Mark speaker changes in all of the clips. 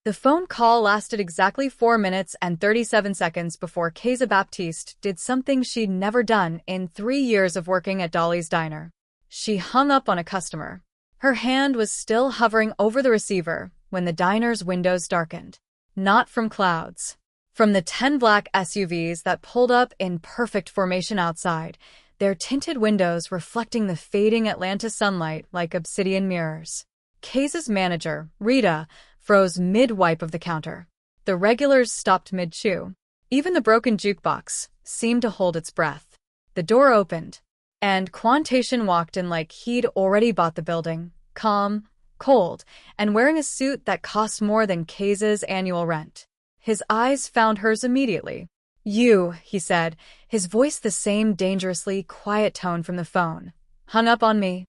Speaker 1: The phone call lasted exactly 4 minutes and 37 seconds before Keza Baptiste did something she'd never done in 3 years of working at Dolly's Diner. She hung up on a customer. Her hand was still hovering over the receiver when the diner's windows darkened. Not from clouds. From the 10 black SUVs that pulled up in perfect formation outside, their tinted windows reflecting the fading Atlanta sunlight like obsidian mirrors. Keza's manager, Rita, froze mid-wipe of the counter. The regulars stopped mid-chew. Even the broken jukebox seemed to hold its breath. The door opened, and Kwan Tae-shin walked in like he'd already bought the building, calm, cold, and wearing a suit that cost more than Keza's annual rent. His eyes found hers immediately. "You," he said, his voice the same dangerously quiet tone from the phone. "Hung up on me."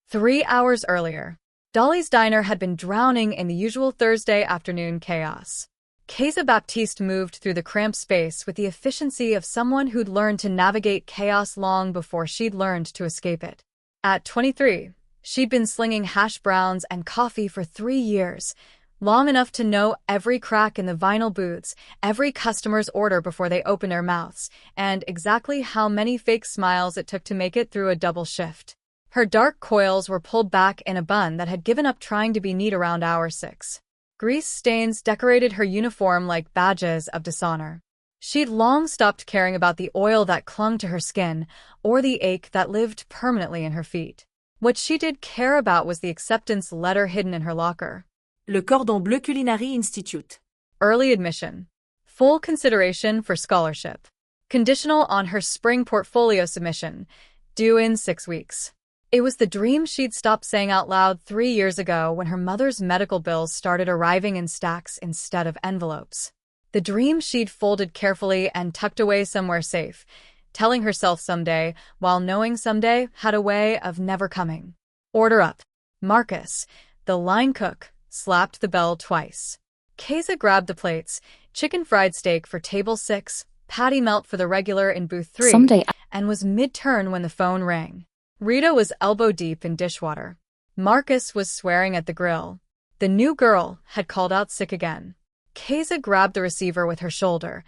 Speaker 1: 3 hours earlier, Dolly's Diner had been drowning in the usual Thursday afternoon chaos. Keza Baptiste moved through the cramped space with the efficiency of someone who'd learned to navigate chaos long before she'd learned to escape it. At 23, she'd been slinging hash browns and coffee for 3 years, long enough to know every crack in the vinyl booths, every customer's order before they opened their mouths, and exactly how many fake smiles it took to make it through a double shift. Her dark coils were pulled back in a bun that had given up trying to be neat around hour 6. Grease stains decorated her uniform like badges of dishonor. She'd long stopped caring about the oil that clung to her skin or the ache that lived permanently in her feet. What she did care about was the acceptance letter hidden in her locker.
Speaker 2: Le Cordon Bleu Culinary Institute.
Speaker 1: Early admission. Full consideration for scholarship. Conditional on her spring portfolio submission. Due in 6 weeks. It was the dream she'd stopped saying out loud 3 years ago when her mother's medical bills started arriving in stacks instead of envelopes. The dream she'd folded carefully and tucked away somewhere safe, telling herself someday, while knowing someday had a way of never coming. "Order up." Marcus, the line cook, slapped the bell twice. Keza grabbed the plates, chicken fried steak for table 6, patty melt for the regular in booth 3, and was mid-turn when the phone rang. Rita was elbow-deep in dishwater. Marcus was swearing at the grill. The new girl had called out sick again. Keza grabbed the receiver with her shoulder,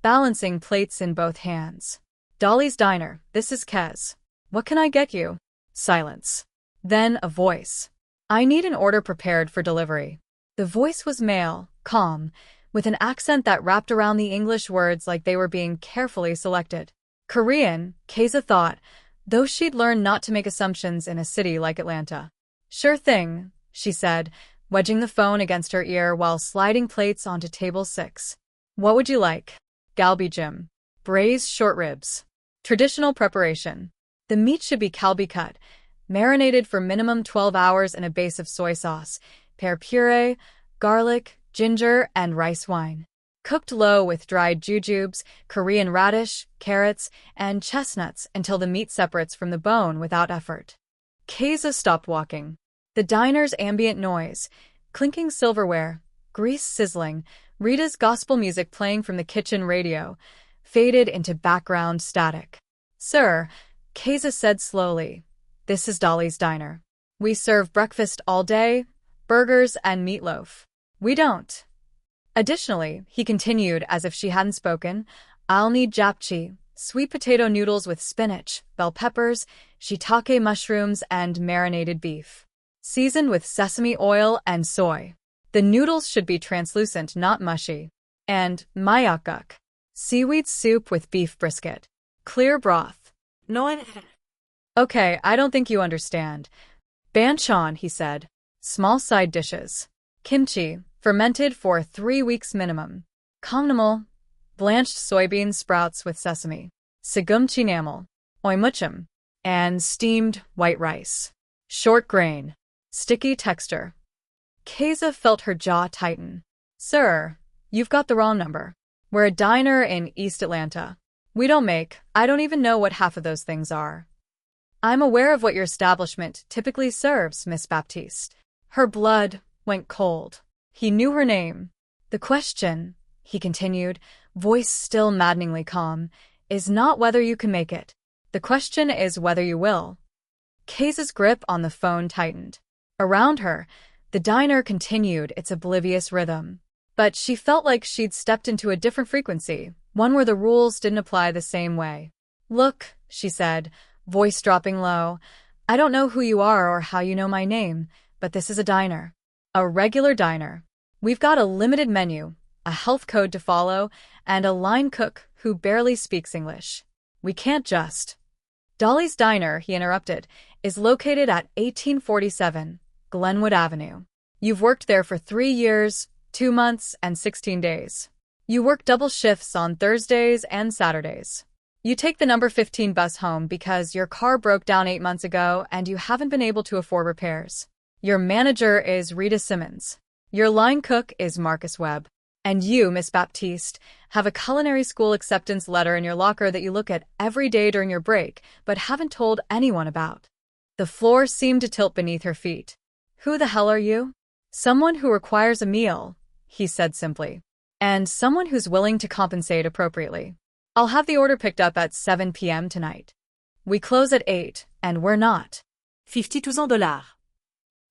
Speaker 1: balancing plates in both hands. "Dolly's Diner, this is Kez. What can I get you?" Silence. Then a voice. "I need an order prepared for delivery." The voice was male, calm, with an accent that wrapped around the English words like they were being carefully selected. Korean, Keza thought, though she'd learned not to make assumptions in a city like Atlanta. "Sure thing," she said, wedging the phone against her ear while sliding plates onto table 6. "What would you like?" "Galbi Jim. Braised short ribs. Traditional preparation. The meat should be kalbi cut, marinated for minimum 12 hours in a base of soy sauce, pear puree, garlic, ginger, and rice wine. Cooked low with dried jujubes, Korean radish, carrots, and chestnuts until the meat separates from the bone without effort." Keza stopped walking. The diner's ambient noise, clinking silverware, grease sizzling, Rita's gospel music playing from the kitchen radio, faded into background static. "Sir," Keza said slowly, "this is Dolly's Diner. We serve breakfast all day, burgers and meatloaf. We don't." Additionally, he continued as if she hadn't spoken, "I'll need japchae, sweet potato noodles with spinach, bell peppers, shiitake mushrooms, and marinated beef. Seasoned with sesame oil and soy. The noodles should be translucent, not mushy. And mayakguk, seaweed soup with beef brisket. Clear broth."
Speaker 2: No.
Speaker 1: "Okay, I don't think you understand." "Banchan," he said. "Small side dishes. Kimchi, fermented for 3 weeks minimum. Kongnamul, blanched soybean sprouts with sesame. Sigumchinamul, oimuchim, and steamed white rice. Short grain. Sticky texture." Keza felt her jaw tighten. "Sir, you've got the wrong number. We're a diner in East Atlanta. We don't make, I don't even know what half of those things are." "I'm aware of what your establishment typically serves, Miss Baptiste." Her blood went cold. He knew her name. "The question," he continued, voice still maddeningly calm, "is not whether you can make it. The question is whether you will." Keza's grip on the phone tightened. Around her, The diner continued its oblivious rhythm. But she felt like she'd stepped into a different frequency, one where the rules didn't apply the same way. "Look," she said, voice dropping low, "I don't know who you are or how you know my name, but this is a diner. A regular diner. We've got a limited menu, a health code to follow, and a line cook who barely speaks English. We can't just—" "Dolly's Diner," he interrupted, "is located at 1847 Glenwood Avenue. You've worked there for 3 years, 2 months, and 16 days. You work double shifts on Thursdays and Saturdays. You take the number 15 bus home because your car broke down 8 months ago and you haven't been able to afford repairs. Your manager is Rita Simmons. Your line cook is Marcus Webb. And you, Miss Baptiste, have a culinary school acceptance letter in your locker that you look at every day during your break but haven't told anyone about." The floor seemed to tilt beneath her feet. "Who the hell are you?" "Someone who requires a meal," he said simply. "And someone who's willing to compensate appropriately. I'll have the order picked up at 7 p.m. tonight. We close at 8, and we're not."
Speaker 2: $52.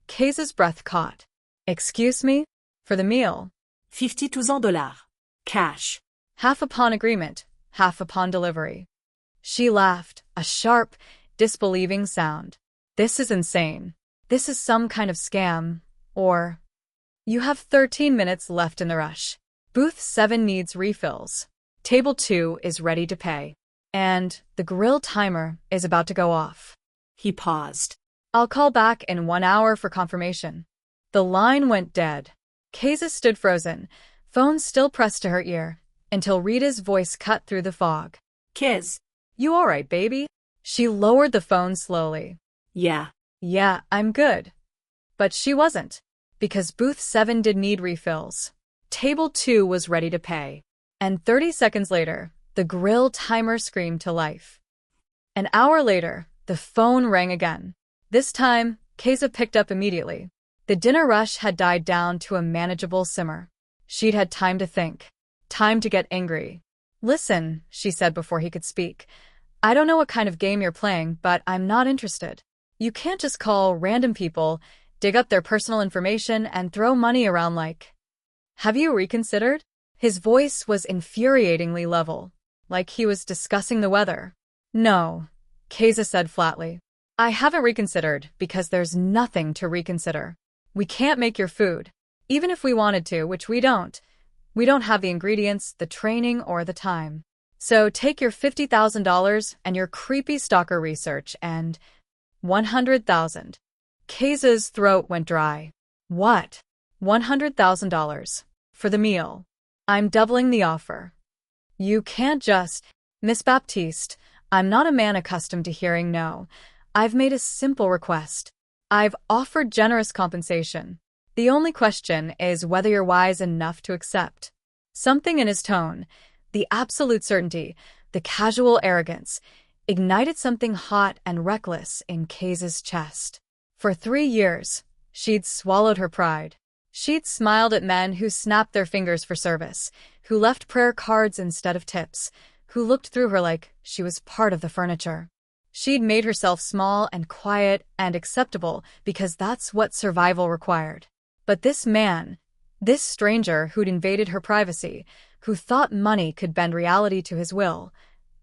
Speaker 1: Keza's breath caught. "Excuse me? For the meal?"
Speaker 2: $52. Cash.
Speaker 1: "Half upon agreement, half upon delivery." She laughed, a sharp, disbelieving sound. "This is insane. This is some kind of scam, or—" "You have 13 minutes left in the rush. Booth 7 needs refills. Table 2 is ready to pay. And the grill timer is about to go off."
Speaker 2: He paused.
Speaker 1: "I'll call back in 1 hour for confirmation." The line went dead. Keza stood frozen, phone still pressed to her ear, until Rita's voice cut through the fog.
Speaker 2: "Kez."
Speaker 1: "You all right, baby?" She lowered the phone slowly.
Speaker 2: "Yeah."
Speaker 1: "Yeah, I'm good." But she wasn't, because booth 7 did need refills. Table 2 was ready to pay. And 30 seconds later, the grill timer screamed to life. An hour later, the phone rang again. This time, Keza picked up immediately. The dinner rush had died down to a manageable simmer. She'd had time to think. Time to get angry. "Listen," she said before he could speak. "I don't know what kind of game you're playing, but I'm not interested. You can't just call random people, dig up their personal information, and throw money around like—" "Have you reconsidered?" His voice was infuriatingly level, like he was discussing the weather. "No," Keza said flatly. "I haven't reconsidered because there's nothing to reconsider. We can't make your food. Even if we wanted to, which we don't. We don't have the ingredients, the training, or the time. So take your $50,000 and your creepy stalker research and— $100,000. Keza's throat went dry. "What?" $100,000. For the meal. I'm doubling the offer. You can't just— "Miss Baptiste, I'm not a man accustomed to hearing no. I've made a simple request. I've offered generous compensation. The only question is whether you're wise enough to accept." Something in his tone, the absolute certainty, the casual arrogance, ignited something hot and reckless in Keza's chest. For 3 years, she'd swallowed her pride. She'd smiled at men who snapped their fingers for service, who left prayer cards instead of tips, who looked through her like she was part of the furniture. She'd made herself small and quiet and acceptable because that's what survival required. But this man, this stranger who'd invaded her privacy, who thought money could bend reality to his will,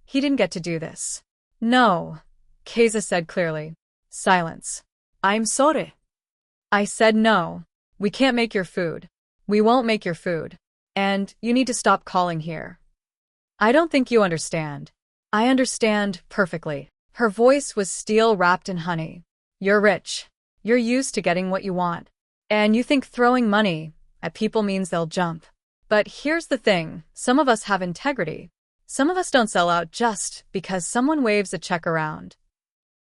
Speaker 1: he didn't get to do this. "No," Keza said clearly. Silence.
Speaker 2: "I'm sorry."
Speaker 1: "I said no. We can't make your food. We won't make your food. And you need to stop calling here." "I don't think you understand." "I understand perfectly." Her voice was steel wrapped in honey. "You're rich. You're used to getting what you want. And you think throwing money at people means they'll jump. But here's the thing, some of us have integrity. Some of us don't sell out just because someone waves a check around.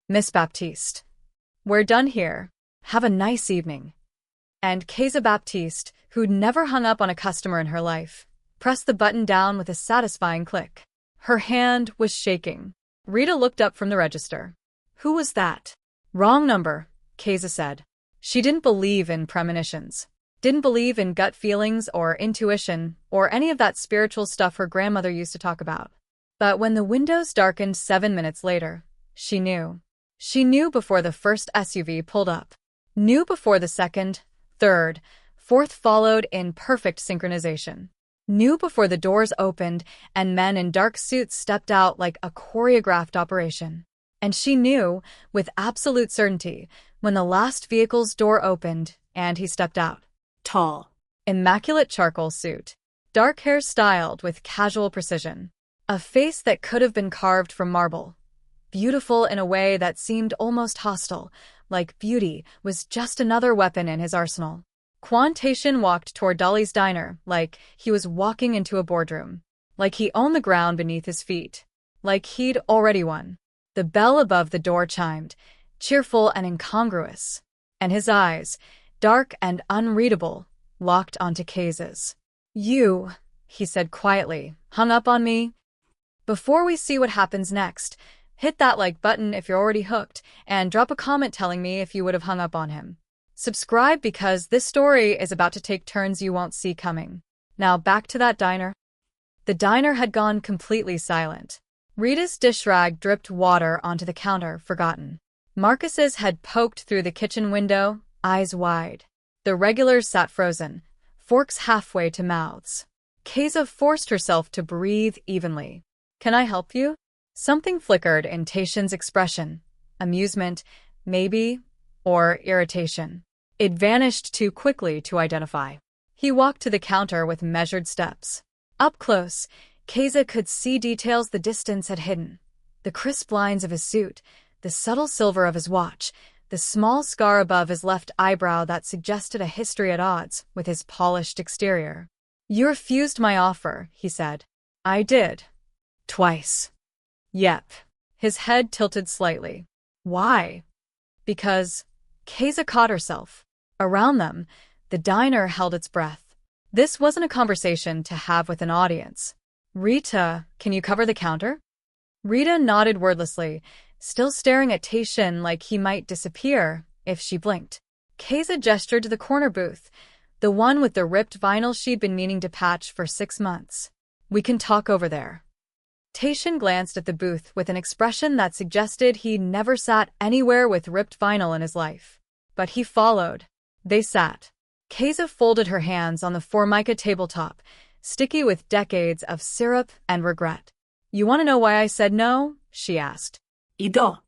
Speaker 1: Miss Baptiste, we're done here. Have a nice evening." And Keza Baptiste, who'd never hung up on a customer in her life, pressed the button down with a satisfying click. Her hand was shaking. Rita looked up from the register. "Who was that?" "Wrong number," Keza said. She didn't believe in premonitions. Didn't believe in gut feelings or intuition or any of that spiritual stuff her grandmother used to talk about. But when the windows darkened 7 minutes later, she knew. She knew before the first SUV pulled up. Knew before the second, Third, fourth followed in perfect synchronization. Knew before the doors opened and men in dark suits stepped out like a choreographed operation. And she knew, with absolute certainty, when the last vehicle's door opened and he stepped out.
Speaker 2: Tall.
Speaker 1: Immaculate charcoal suit. Dark hair styled with casual precision. A face that could have been carved from marble. Beautiful in a way that seemed almost hostile, like beauty was just another weapon in his arsenal. Kwan Tae-shin walked toward Dolly's diner like he was walking into a boardroom. Like he owned the ground beneath his feet. Like he'd already won. The bell above the door chimed, cheerful and incongruous. And his eyes, dark and unreadable, locked onto Keza's. "You," he said quietly, "hung up on me?" Before we see what happens next, hit that like button if you're already hooked, and drop a comment telling me if you would have hung up on him. Subscribe because this story is about to take turns you won't see coming. Now back to that diner. The diner had gone completely silent. Rita's dish rag dripped water onto the counter, forgotten. Marcus's had poked through the kitchen window, eyes wide. The regulars sat frozen, forks halfway to mouths. Keza forced herself to breathe evenly. "Can I help you?" Something flickered in Tae-shin's expression. Amusement, maybe, or irritation. It vanished too quickly to identify. He walked to the counter with measured steps. Up close, Keza could see details the distance had hidden. The crisp lines of his suit, the subtle silver of his watch, the small scar above his left eyebrow that suggested a history at odds with his polished exterior. "You refused my offer," he said. "I did. Twice." "Yep." His head tilted slightly. "Why?" "Because..." Keza caught herself. Around them, the diner held its breath. This wasn't a conversation to have with an audience. "Rita, can you cover the counter?" Rita nodded wordlessly, still staring at Tae-shin like he might disappear if she blinked. Keza gestured to the corner booth, the one with the ripped vinyl she'd been meaning to patch for 6 months. "We can talk over there." Tae-shin glanced at the booth with an expression that suggested he never sat anywhere with ripped vinyl in his life. But he followed. They sat. Keza folded her hands on the Formica tabletop, sticky with decades of syrup and regret. "You want to know why I said no?" she asked.
Speaker 2: Ido.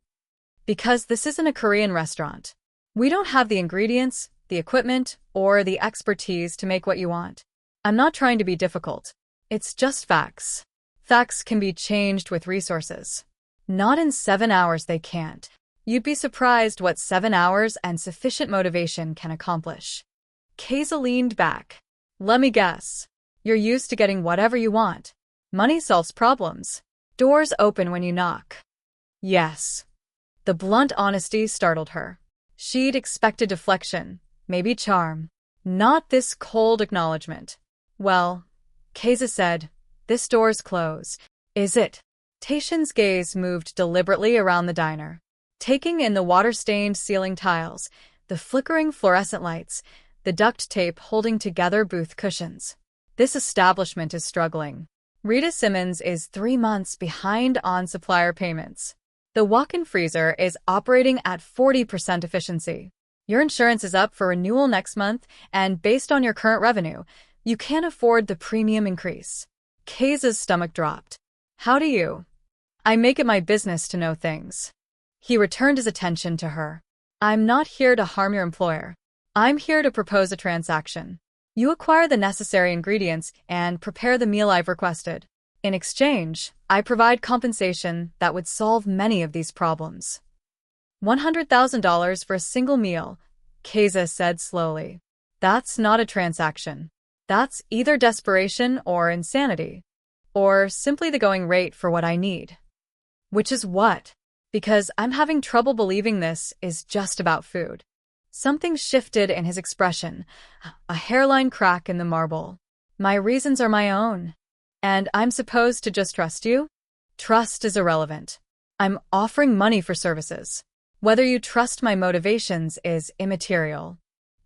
Speaker 1: "Because this isn't a Korean restaurant. We don't have the ingredients, the equipment, or the expertise to make what you want. I'm not trying to be difficult. It's just facts. Facts can be changed with resources. Not in 7 hours they can't. You'd be surprised what 7 hours and sufficient motivation can accomplish." Keza leaned back. "Let me guess. You're used to getting whatever you want. Money solves problems. Doors open when you knock." "Yes." The blunt honesty startled her. She'd expected deflection, maybe charm. Not this cold acknowledgement. "Well," Keza said, "this door's closed." "Is it?" Tae-shin's gaze moved deliberately around the diner, taking in the water-stained ceiling tiles, the flickering fluorescent lights, the duct tape holding together booth cushions. "This establishment is struggling. Rita Simmons is 3 months behind on supplier payments. The walk-in freezer is operating at 40% efficiency. Your insurance is up for renewal next month, and based on your current revenue, you can't afford the premium increase." Keza's stomach dropped. "How do you?" "I make it my business to know things." He returned his attention to her. "I'm not here to harm your employer. I'm here to propose a transaction. You acquire the necessary ingredients and prepare the meal I've requested. In exchange, I provide compensation that would solve many of these problems." $100,000 for a single meal, Keza said slowly. "That's not a transaction. That's either desperation or insanity. Or simply the going rate for what I need." "Which is what?" "Because I'm having trouble believing this is just about food." Something shifted in his expression, a hairline crack in the marble. "My reasons are my own. And I'm supposed to just trust you?" "Trust is irrelevant. I'm offering money for services. Whether you trust my motivations is immaterial."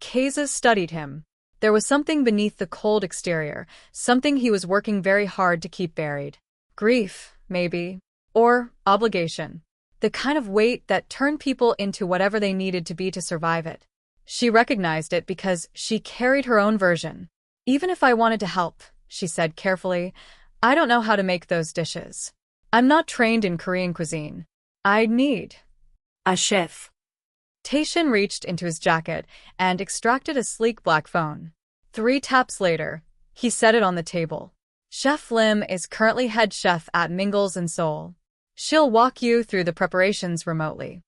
Speaker 1: Keza studied him. There was something beneath the cold exterior, something he was working very hard to keep buried. Grief, maybe. Or obligation. The kind of weight that turned people into whatever they needed to be to survive it. She recognized it because she carried her own version. Even if I wanted to help, she said carefully, I don't know how to make those dishes. I'm not trained in Korean cuisine. I'd need
Speaker 2: a chef.
Speaker 1: Tae-shin reached into his jacket and extracted a sleek black phone. 3 taps later, he set it on the table. Chef Lim is currently head chef at Mingles in Seoul. She'll walk you through the preparations remotely.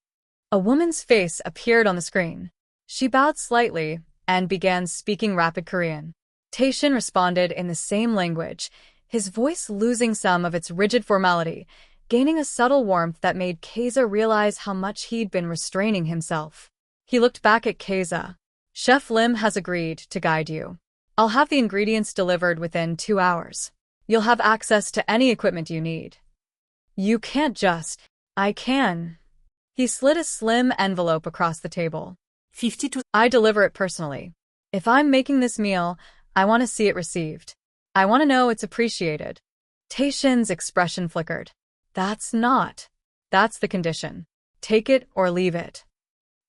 Speaker 1: A woman's face appeared on the screen. She bowed slightly and began speaking rapid Korean. Tae-shin responded in the same language, his voice losing some of its rigid formality, gaining a subtle warmth that made Keza realize how much he'd been restraining himself. He looked back at Keza. Chef Lim has agreed to guide you. I'll have the ingredients delivered within 2 hours. You'll have access to any equipment you need. You can't just... I can. He slid a slim envelope across the table.
Speaker 2: 52.
Speaker 1: I deliver it personally. If I'm making this meal, I want to see it received. I want to know it's appreciated. Tae-shin's expression flickered. That's the condition. Take it or leave it.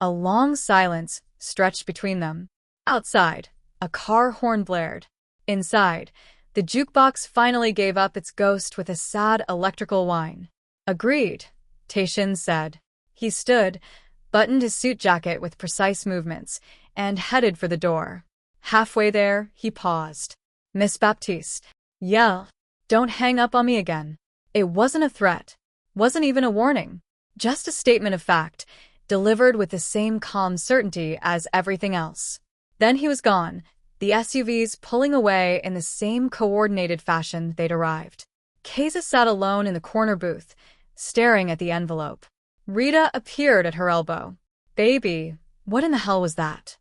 Speaker 1: A long silence stretched between them. Outside, a car horn blared. Inside, the jukebox finally gave up its ghost with a sad electrical whine. Agreed, Tae-shin said. He stood, buttoned his suit jacket with precise movements, and headed for the door. Halfway there, he paused. Miss Baptiste. Yell. Don't hang up on me again. It wasn't a threat. Wasn't even a warning. Just a statement of fact, delivered with the same calm certainty as everything else. Then he was gone, the SUVs pulling away in the same coordinated fashion they'd arrived. Keza sat alone in the corner booth, staring at the envelope. Rita appeared at her elbow. Baby, what in the hell was that?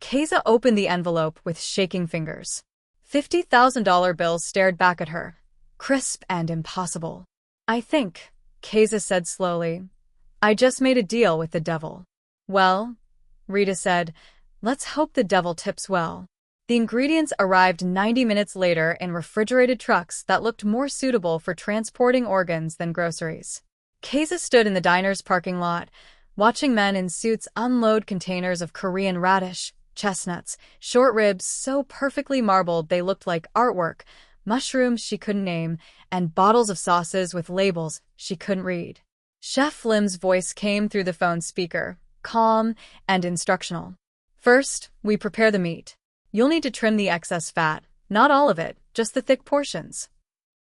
Speaker 1: Keza opened the envelope with shaking fingers. $50,000 bills stared back at her, crisp and impossible. I think, Keza said slowly, I just made a deal with the devil. Well, Rita said, let's hope the devil tips well. The ingredients arrived 90 minutes later in refrigerated trucks that looked more suitable for transporting organs than groceries. Keza stood in the diner's parking lot, watching men in suits unload containers of Korean radish, chestnuts, short ribs so perfectly marbled they looked like artwork, mushrooms she couldn't name, and bottles of sauces with labels she couldn't read. Chef Lim's voice came through the phone speaker, calm and instructional. First, we prepare the meat. You'll need to trim the excess fat, not all of it, just the thick portions.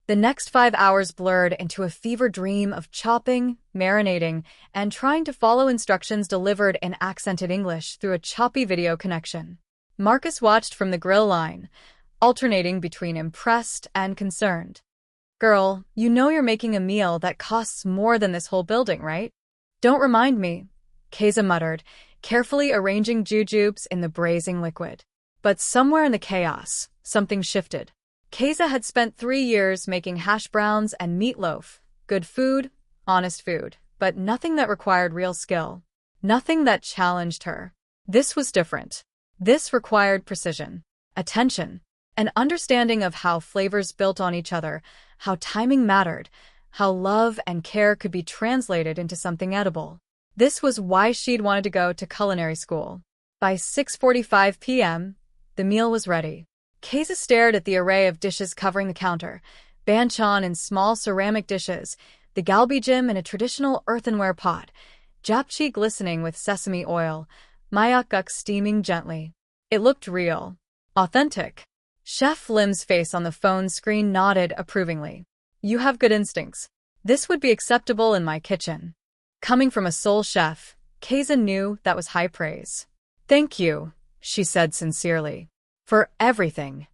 Speaker 1: The next 5 hours blurred into a fever dream of chopping, marinating, and trying to follow instructions delivered in accented English through a choppy video connection. Marcus watched from the grill line, alternating between impressed and concerned. Girl, you know you're making a meal that costs more than this whole building, right? Don't remind me, Keza muttered, carefully arranging jujubes in the braising liquid. But somewhere in the chaos, something shifted. Keza had spent 3 years making hash browns and meatloaf, good food, honest food, but nothing that required real skill. Nothing that challenged her. This was different. This required precision, attention, an understanding of how flavors built on each other, how timing mattered, how love and care could be translated into something edible. This was why she'd wanted to go to culinary school. By 6:45 p.m., the meal was ready. Keza stared at the array of dishes covering the counter, banchan in small ceramic dishes, the galbijim in a traditional earthenware pot, japchae glistening with sesame oil, mayakguk steaming gently. It looked real, authentic. Chef Lim's face on the phone screen nodded approvingly. You have good instincts. This would be acceptable in my kitchen. Coming from a Seoul chef, Keza knew that was high praise. Thank you, she said sincerely. For everything.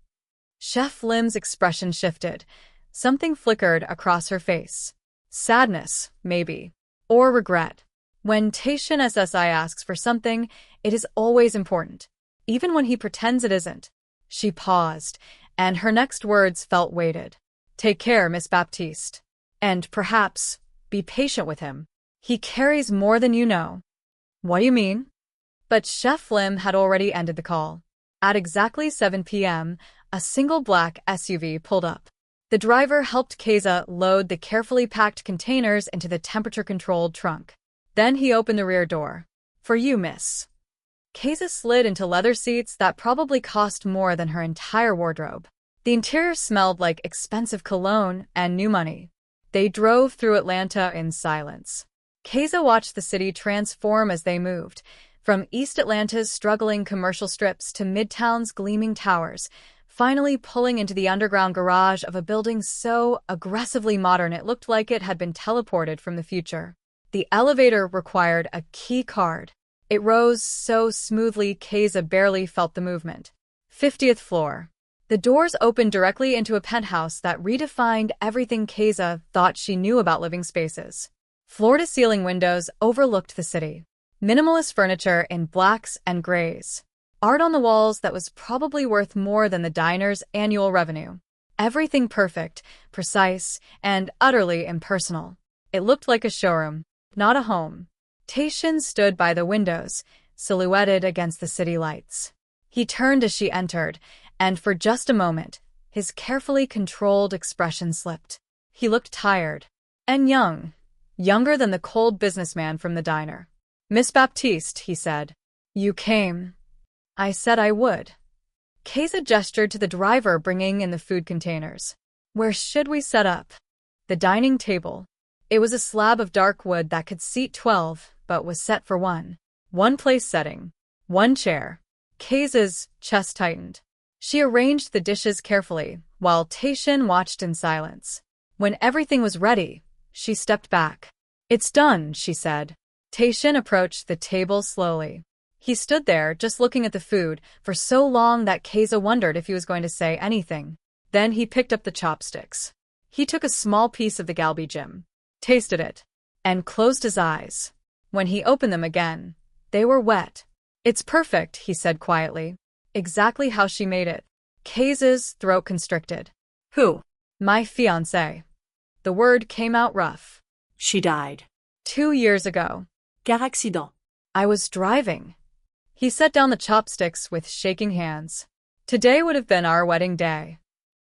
Speaker 1: Chef Lim's expression shifted. Something flickered across her face. Sadness, maybe. Or regret. When Tae-shin SSI asks for something, it is always important. Even when he pretends it isn't. She paused, and her next words felt weighted. Take care, Miss Baptiste. And perhaps, be patient with him. He carries more than you know. What do you mean? But Chef Lim had already ended the call. At exactly 7 p.m., a single black SUV pulled up. The driver helped Keza load the carefully packed containers into the temperature-controlled trunk. Then he opened the rear door. For you, miss. Keza slid into leather seats that probably cost more than her entire wardrobe. The interior smelled like expensive cologne and new money. They drove through Atlanta in silence. Keza watched the city transform as they moved, from East Atlanta's struggling commercial strips to Midtown's gleaming towers, finally pulling into the underground garage of a building so aggressively modern it looked like it had been teleported from the future. The elevator required a key card. It rose so smoothly Keza barely felt the movement. 50th floor. The doors opened directly into a penthouse that redefined everything Keza thought she knew about living spaces. Floor-to-ceiling windows overlooked the city. Minimalist furniture in blacks and grays. Art on the walls that was probably worth more than the diner's annual revenue. Everything perfect, precise, and utterly impersonal. It looked like a showroom, not a home. Tae-shin stood by the windows, silhouetted against the city lights. He turned as she entered, and for just a moment, his carefully controlled expression slipped. He looked tired and young, younger than the cold businessman from the diner. "Miss Baptiste," he said. "You came." "I said I would." Keza gestured to the driver bringing in the food containers. "Where should we set up?" The dining table. It was a slab of dark wood that could seat 12, but was set for one. One place setting. One chair. Keza's chest tightened. She arranged the dishes carefully, while Tae-shin watched in silence. When everything was ready, she stepped back. "It's done," she said. Tae-shin approached the table slowly. He stood there, just looking at the food, for so long that Keza wondered if he was going to say anything. Then he picked up the chopsticks. He took a small piece of the galbi, tasted it, and closed his eyes. When he opened them again, they were wet. "It's perfect," he said quietly. "Exactly how she made it." Keza's throat constricted.
Speaker 2: Who?
Speaker 1: "My fiancée." The word came out rough.
Speaker 2: She died.
Speaker 1: 2 years ago.
Speaker 2: Car accident.
Speaker 1: I was driving. He set down the chopsticks with shaking hands. Today would have been our wedding day.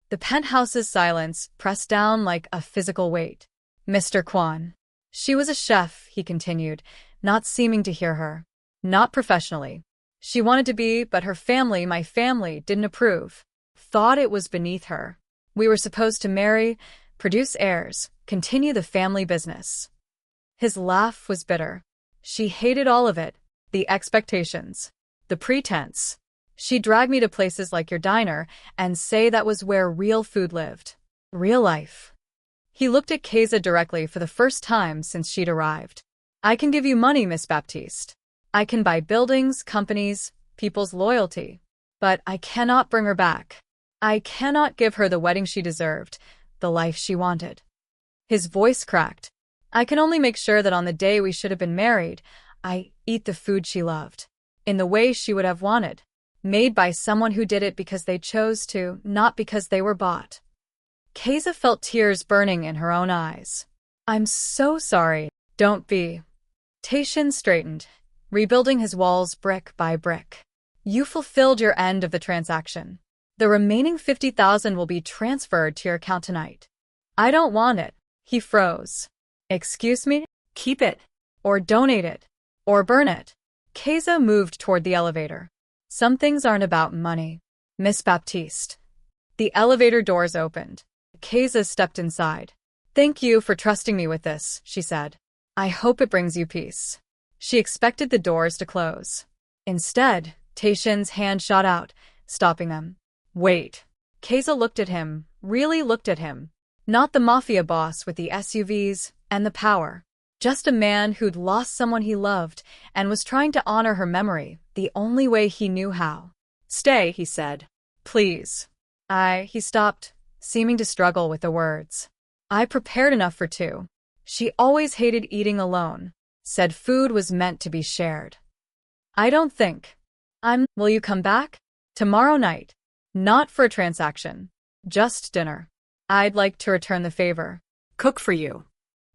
Speaker 1: The penthouse's silence pressed down like a physical weight. "Mr. Kwan." She was a chef, he continued, not seeming to hear her. Not professionally. She wanted to be, but her family, my family, didn't approve. Thought it was beneath her. We were supposed to marry, produce heirs, continue the family business. His laugh was bitter. She hated all of it. The expectations. The pretense. She'd drag me to places like your diner and say that was where real food lived. Real life. He looked at Keza directly for the first time since she'd arrived. "I can give you money, Miss Baptiste. I can buy buildings, companies, people's loyalty. But I cannot bring her back. I cannot give her the wedding she deserved, the life she wanted." His voice cracked. "I can only make sure that on the day we should have been married, I eat the food she loved. In the way she would have wanted. Made by someone who did it because they chose to, not because they were bought." Keza felt tears burning in her own eyes. "I'm so sorry." "Don't be." Tae-shin straightened, rebuilding his walls brick by brick. "You fulfilled your end of the transaction. The remaining 50,000 will be transferred to your account tonight." "I don't want it." He froze. "Excuse me?"
Speaker 2: Keep it.
Speaker 1: "Or donate it. Or burn it." Keza moved toward the elevator. "Some things aren't about money, Miss Baptiste." The elevator doors opened. Keza stepped inside. "Thank you for trusting me with this," she said. "I hope it brings you peace." She expected the doors to close. Instead, Tae-shin's hand shot out, stopping them. "Wait." Keza looked at him, really looked at him. Not the Mafia boss with the SUVs and the power. Just a man who'd lost someone he loved and was trying to honor her memory the only way he knew how. "Stay," he said. "Please." He stopped, seeming to struggle with the words. "I prepared enough for two." She always hated eating alone. Said food was meant to be shared. "I don't think. Will you come back?" "Tomorrow night. Not for a transaction. Just dinner. I'd like to return the favor."
Speaker 2: Cook for you.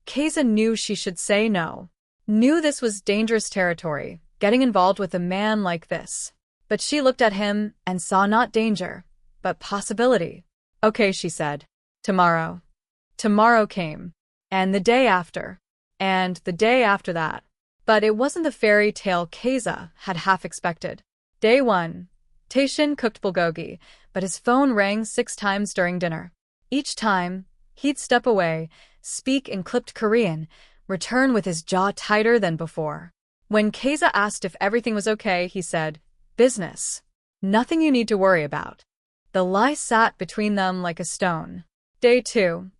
Speaker 1: Keza knew she should say no. Knew this was dangerous territory, getting involved with a man like this. But she looked at him and saw not danger, but possibility. "Okay," she said. "Tomorrow." Tomorrow came. And the day after. And the day after that. But it wasn't the fairy tale Keza had half expected. Day 1. Tae-shin cooked bulgogi, but his phone rang 6 times during dinner. Each time, he'd step away, speak in clipped Korean, return with his jaw tighter than before. When Keza asked if everything was okay, he said, "Business. Nothing you need to worry about." The lie sat between them like a stone. Day 2.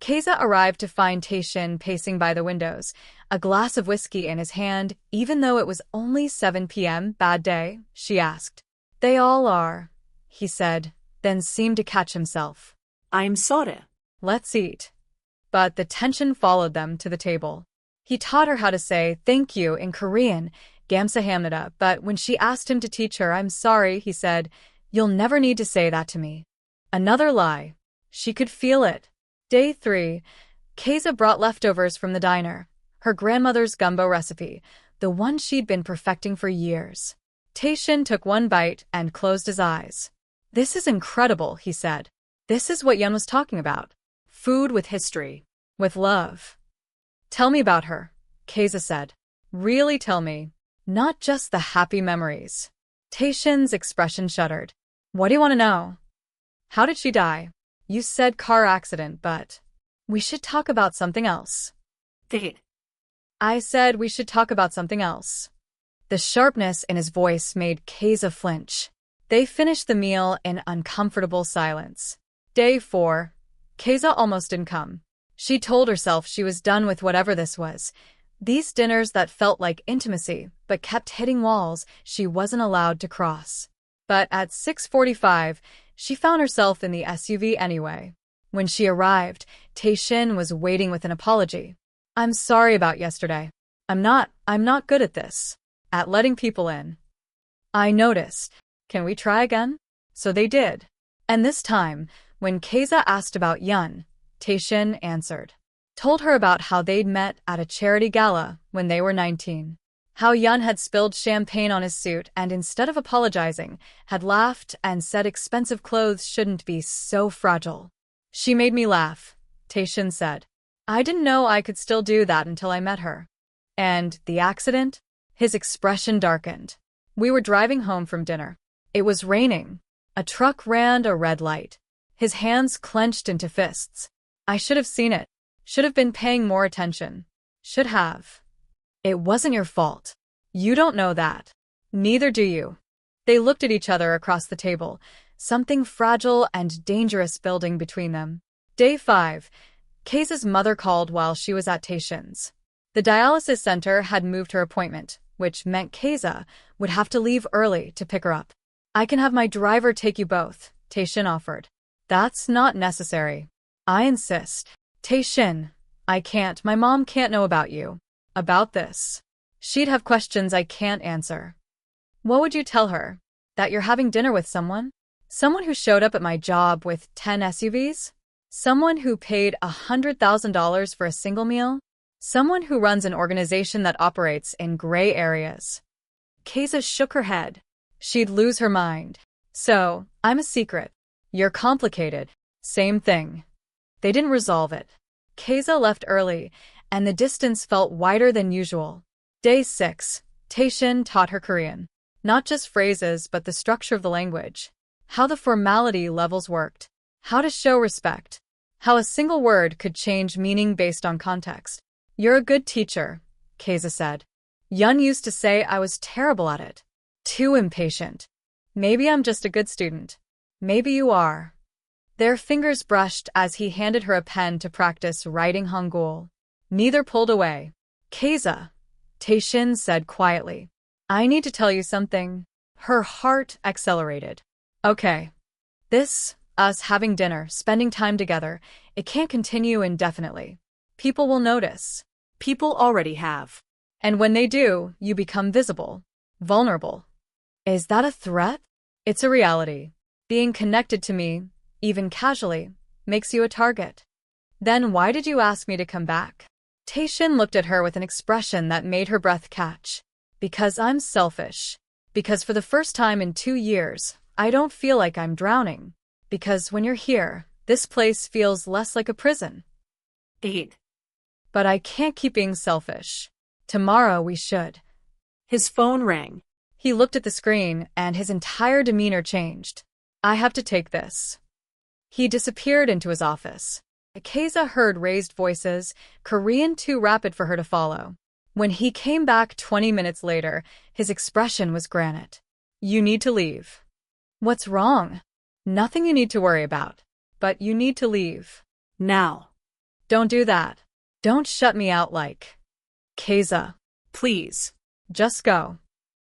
Speaker 1: Keza arrived to find Tae-shin pacing by the windows, a glass of whiskey in his hand, even though it was only 7 p.m. Bad day? She asked. They all are, he said, then seemed to catch himself.
Speaker 2: I'm sorry.
Speaker 1: Let's eat. But the tension followed them to the table. He taught her how to say thank you in Korean, 감사합니다, but when she asked him to teach her I'm sorry, he said, you'll never need to say that to me. Another lie. She could feel it. Day 3. Keza brought leftovers from the diner, her grandmother's gumbo recipe, the one she'd been perfecting for years. Tae-shin took one bite and closed his eyes. This is incredible, he said. This is what Yun was talking about. Food with history. With love. Tell me about her, Keza said. Really tell me. Not just the happy memories. Tae-shin's expression shuddered. What do you want to know? How did she die? You said car accident, but we should talk about something else. I said we should talk about something else. The sharpness in his voice made Keza flinch. They finished the meal in uncomfortable silence. Day 4. Keza almost didn't come. She told herself she was done with whatever this was. These dinners that felt like intimacy, but kept hitting walls she wasn't allowed to cross. But at 6:45, she found herself in the SUV anyway. When she arrived, Tae-shin was waiting with an apology. I'm sorry about yesterday. I'm not good at this. At letting people in. I noticed. Can we try again? So they did. And this time, when Keza asked about Yun, Tae-shin answered. Told her about how they'd met at a charity gala when they were 19. How Yun had spilled champagne on his suit and instead of apologizing, had laughed and said expensive clothes shouldn't be so fragile. She made me laugh, Tae-shin said. I didn't know I could still do that until I met her. And the accident? His expression darkened. We were driving home from dinner. It was raining. A truck ran a red light. His hands clenched into fists. I should have seen it. Should have been paying more attention. Should have. It wasn't your fault. You don't know that. Neither do you. They looked at each other across the table, something fragile and dangerous building between them. Day 5. Keza's mother called while she was at Tae-shin's. The dialysis center had moved her appointment, which meant Keza would have to leave early to pick her up. I can have my driver take you both, Tae-shin offered. That's not necessary. I insist. Tae-shin, I can't. My mom can't know about you. About this. She'd have questions I can't answer. What would you tell her? That you're having dinner with someone? Someone who showed up at my job with 10 SUVs? Someone who paid $100,000 for a single meal? Someone who runs an organization that operates in gray areas. Keza shook her head. She'd lose her mind. So, I'm a secret. You're complicated. Same thing. They didn't resolve it. Keza left early, and the distance felt wider than usual. Day 6. Tae-shin taught her Korean. Not just phrases, but the structure of the language. How the formality levels worked. How to show respect. How a single word could change meaning based on context. You're a good teacher, Keza said. Yun used to say I was terrible at it. Too impatient. Maybe I'm just a good student. Maybe you are. Their fingers brushed as he handed her a pen to practice writing Hangul. Neither pulled away. Keza, Tae-shin said quietly. I need to tell you something. Her heart accelerated. Okay. Us having dinner, spending time together, it can't continue indefinitely. People will notice.
Speaker 2: People already have.
Speaker 1: And when they do, you become visible. Vulnerable. Is that a threat? It's a reality. Being connected to me, even casually, makes you a target. Then why did you ask me to come back? Tae-shin looked at her with an expression that made her breath catch. Because I'm selfish. Because for the first time in 2 years, I don't feel like I'm drowning. Because when you're here, this place feels less like a prison.
Speaker 2: But
Speaker 1: I can't keep being selfish. Tomorrow we should.
Speaker 2: His phone rang.
Speaker 1: He looked at the screen, and his entire demeanor changed. I have to take this. He disappeared into his office. Keza heard raised voices, Korean too rapid for her to follow. When he came back 20 minutes later, his expression was granite. You need to leave. What's wrong? Nothing you need to worry about. But you need to leave.
Speaker 2: Now.
Speaker 1: Don't do that. Don't shut me out like. Keza.
Speaker 2: Please.
Speaker 1: Just go.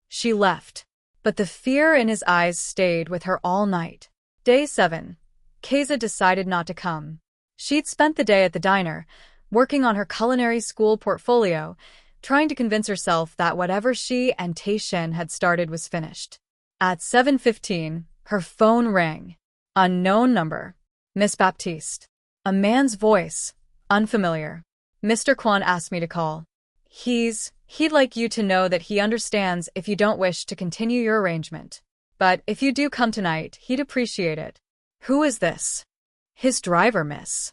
Speaker 1: She left. But the fear in his eyes stayed with her all night. Day 7. Keza decided not to come. She'd spent the day at the diner, working on her culinary school portfolio, trying to convince herself that whatever she and Tae-shin had started was finished. At 7:15, her phone rang. Unknown number. Miss Baptiste. A man's voice. Unfamiliar. Mr. Kwan asked me to call. He'd like you to know that he understands if you don't wish to continue your arrangement. But if you do come tonight, he'd appreciate it. Who is this? His driver, miss.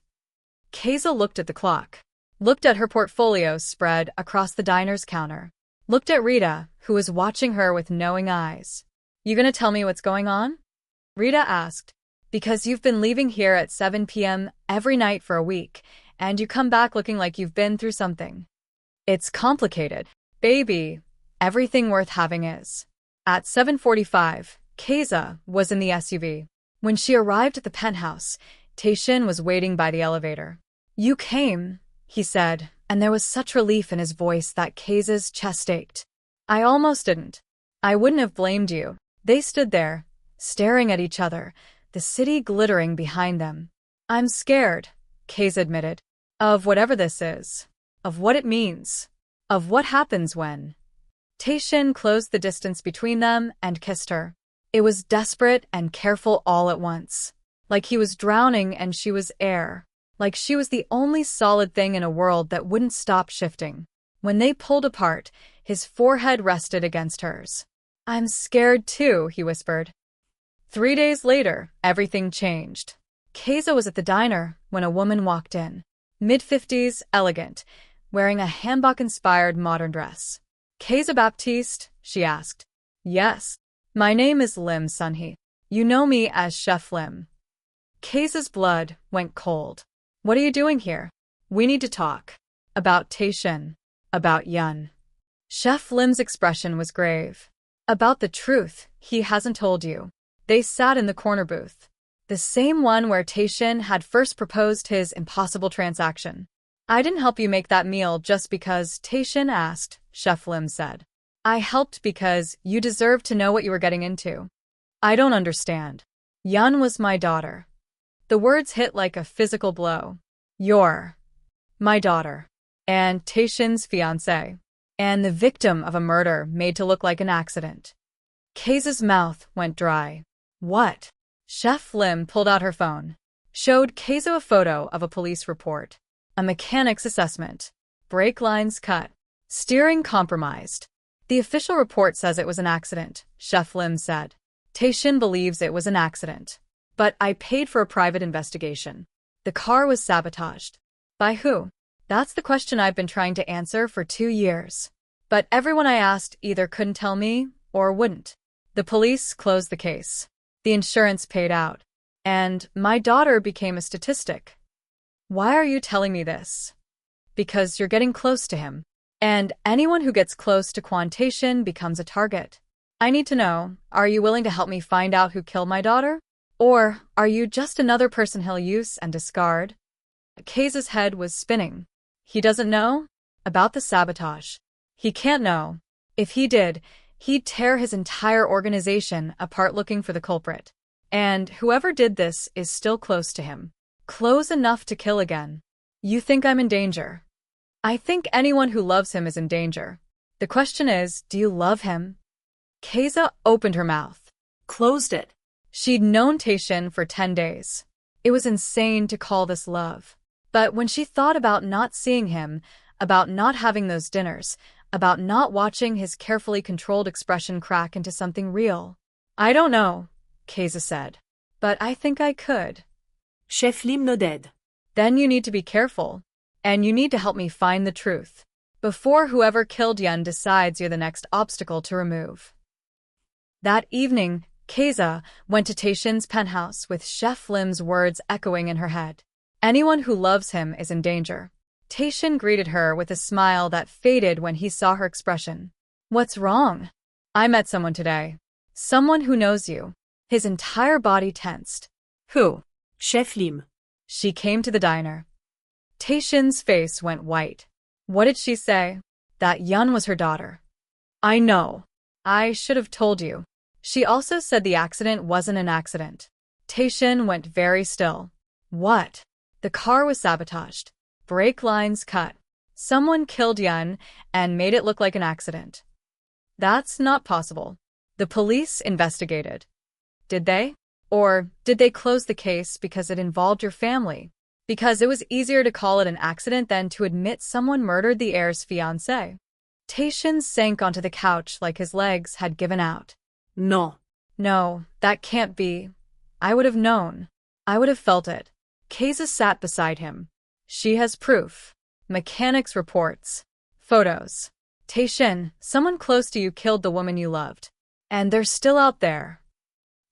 Speaker 1: Keza looked at the clock. Looked at her portfolio spread across the diner's counter. Looked at Rita, who was watching her with knowing eyes. You gonna tell me what's going on? Rita asked. Because you've been leaving here at 7 p.m. every night for a week, and you come back looking like you've been through something. It's complicated. Baby, everything worth having is. At 7:45, Keza was in the SUV. When she arrived at the penthouse, Tae-shin was waiting by the elevator. You came, he said, and there was such relief in his voice that Keza's chest ached. I almost didn't. I wouldn't have blamed you. They stood there, staring at each other, the city glittering behind them. I'm scared, Keza admitted. Of whatever this is. Of what it means. Of what happens when. Tae-shin closed the distance between them and kissed her. It was desperate and careful all at once. Like he was drowning and she was air. Like she was the only solid thing in a world that wouldn't stop shifting. When they pulled apart, his forehead rested against hers. I'm scared too, he whispered. 3 days later, everything changed. Keza was at the diner when a woman walked in. Mid-50s, elegant, wearing a hanbok-inspired modern dress. Keza Baptiste, she asked. Yes. My name is Lim Sunhee. You know me as Chef Lim. Keza's blood went cold. What are you doing here? We need to talk. About Tae-shin. About Yun. Chef Lim's expression was grave. About the truth he hasn't told you. They sat in the corner booth. The same one where Tae-shin had first proposed his impossible transaction. I didn't help you make that meal just because Tae-shin asked, Chef Lim said. I helped because you deserved to know what you were getting into. I don't understand. Yun was my daughter. The words hit like a physical blow. You're my daughter. And Tae-shin's fiancée. And the victim of a murder made to look like an accident. Keza's mouth went dry. What? Chef Lim pulled out her phone. Showed Keza a photo of a police report. A mechanic's assessment. Brake lines cut. Steering compromised. The official report says it was an accident, Chef Lim said. Tae-shin believes it was an accident. But I paid for a private investigation. The car was sabotaged. By who? That's the question I've been trying to answer for 2 years. But everyone I asked either couldn't tell me or wouldn't. The police closed the case. The insurance paid out. And my daughter became a statistic. Why are you telling me this? Because you're getting close to him. And anyone who gets close to Kwan Tae-shin becomes a target. I need to know, are you willing to help me find out who killed my daughter? Or are you just another person he'll use and discard? Keza's head was spinning. He doesn't know? About the sabotage. He can't know. If he did, he'd tear his entire organization apart looking for the culprit. And whoever did this is still close to him. Close enough to kill again. You think I'm in danger? I think anyone who loves him is in danger. The question is, do you love him? Keza opened her mouth.
Speaker 2: Closed it.
Speaker 1: She'd known Tae-shin for 10 days. It was insane to call this love. But when she thought about not seeing him, about not having those dinners, about not watching his carefully controlled expression crack into something real. I don't know, Keza said. But I think I could.
Speaker 2: Chef Lim nodded.
Speaker 1: Then you need to be careful. And you need to help me find the truth. before whoever killed Yun decides you're the next obstacle to remove. That evening, Keza went to Tae-shin's penthouse with Chef Lim's words echoing in her head. Anyone who loves him is in danger. Tae-shin greeted her with a smile that faded when he saw her expression. What's wrong? I met someone today. Someone who knows you. His entire body tensed.
Speaker 2: Who? Chef Lim.
Speaker 1: She came to the diner. Tae-shin's face went white. What did she say? That Yun was her daughter. I know. I should have told you. She also said the accident wasn't an accident. Tae-shin went very still. What? The car was sabotaged. Brake lines cut. Someone killed Yun and made it look like an accident. That's not possible. The police investigated. Did they? Or did they close the case because it involved your family? Because it was easier to call it an accident than to admit someone murdered the heir's fiancée. Tae-shin sank onto the couch like his legs had given out.
Speaker 2: No.
Speaker 1: No, that can't be. I would have known. I would have felt it. Keza sat beside him. She has proof. Mechanics reports. Photos. Tae-shin, someone close to you killed the woman you loved. And they're still out there.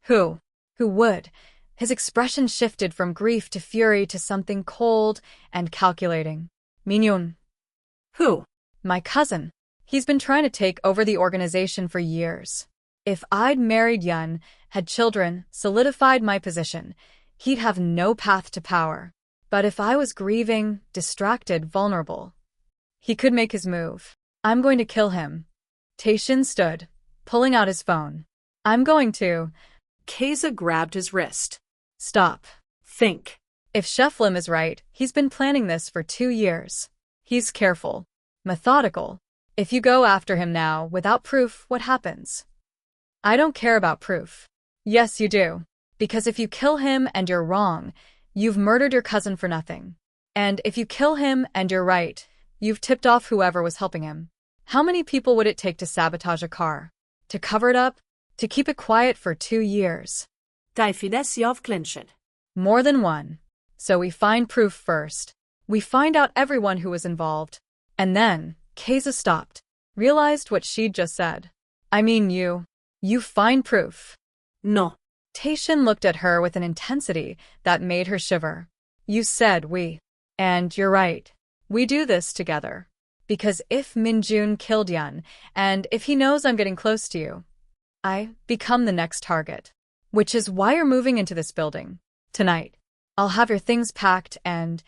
Speaker 1: Who? Who would? His expression shifted from grief to fury to something cold and calculating. Min-yoon.
Speaker 2: Who?
Speaker 1: My cousin. He's been trying to take over the organization for years. If I'd married Yun, had children, solidified my position, he'd have no path to power. But if I was grieving, distracted, vulnerable, he could make his move. I'm going to kill him. Tae-shin stood, pulling out his phone. I'm going to.
Speaker 2: Keza grabbed his wrist.
Speaker 1: Stop.
Speaker 2: Think.
Speaker 1: If Chef Lim is right, he's been planning this for 2 years. He's careful, methodical. If you go after him now without proof, what happens? I don't care about proof. Yes, you do. Because if you kill him and you're wrong, you've murdered your cousin for nothing. And if you kill him and you're right, you've tipped off whoever was helping him. How many people would it take to sabotage a car? To cover it up? To keep it quiet for 2 years?
Speaker 2: Defies of clenched.
Speaker 1: More than one. So we find proof first. We find out everyone who was involved. And then, Keza stopped. Realized what she'd just said. I mean you. You find proof.
Speaker 2: No.
Speaker 1: Tae-shin looked at her with an intensity that made her shiver. You said we. And you're right. We do this together. Because if Min-joon killed Yun, and if he knows I'm getting close to you, I become the next target. Which is why you're moving into this building. Tonight. I'll have your things packed and…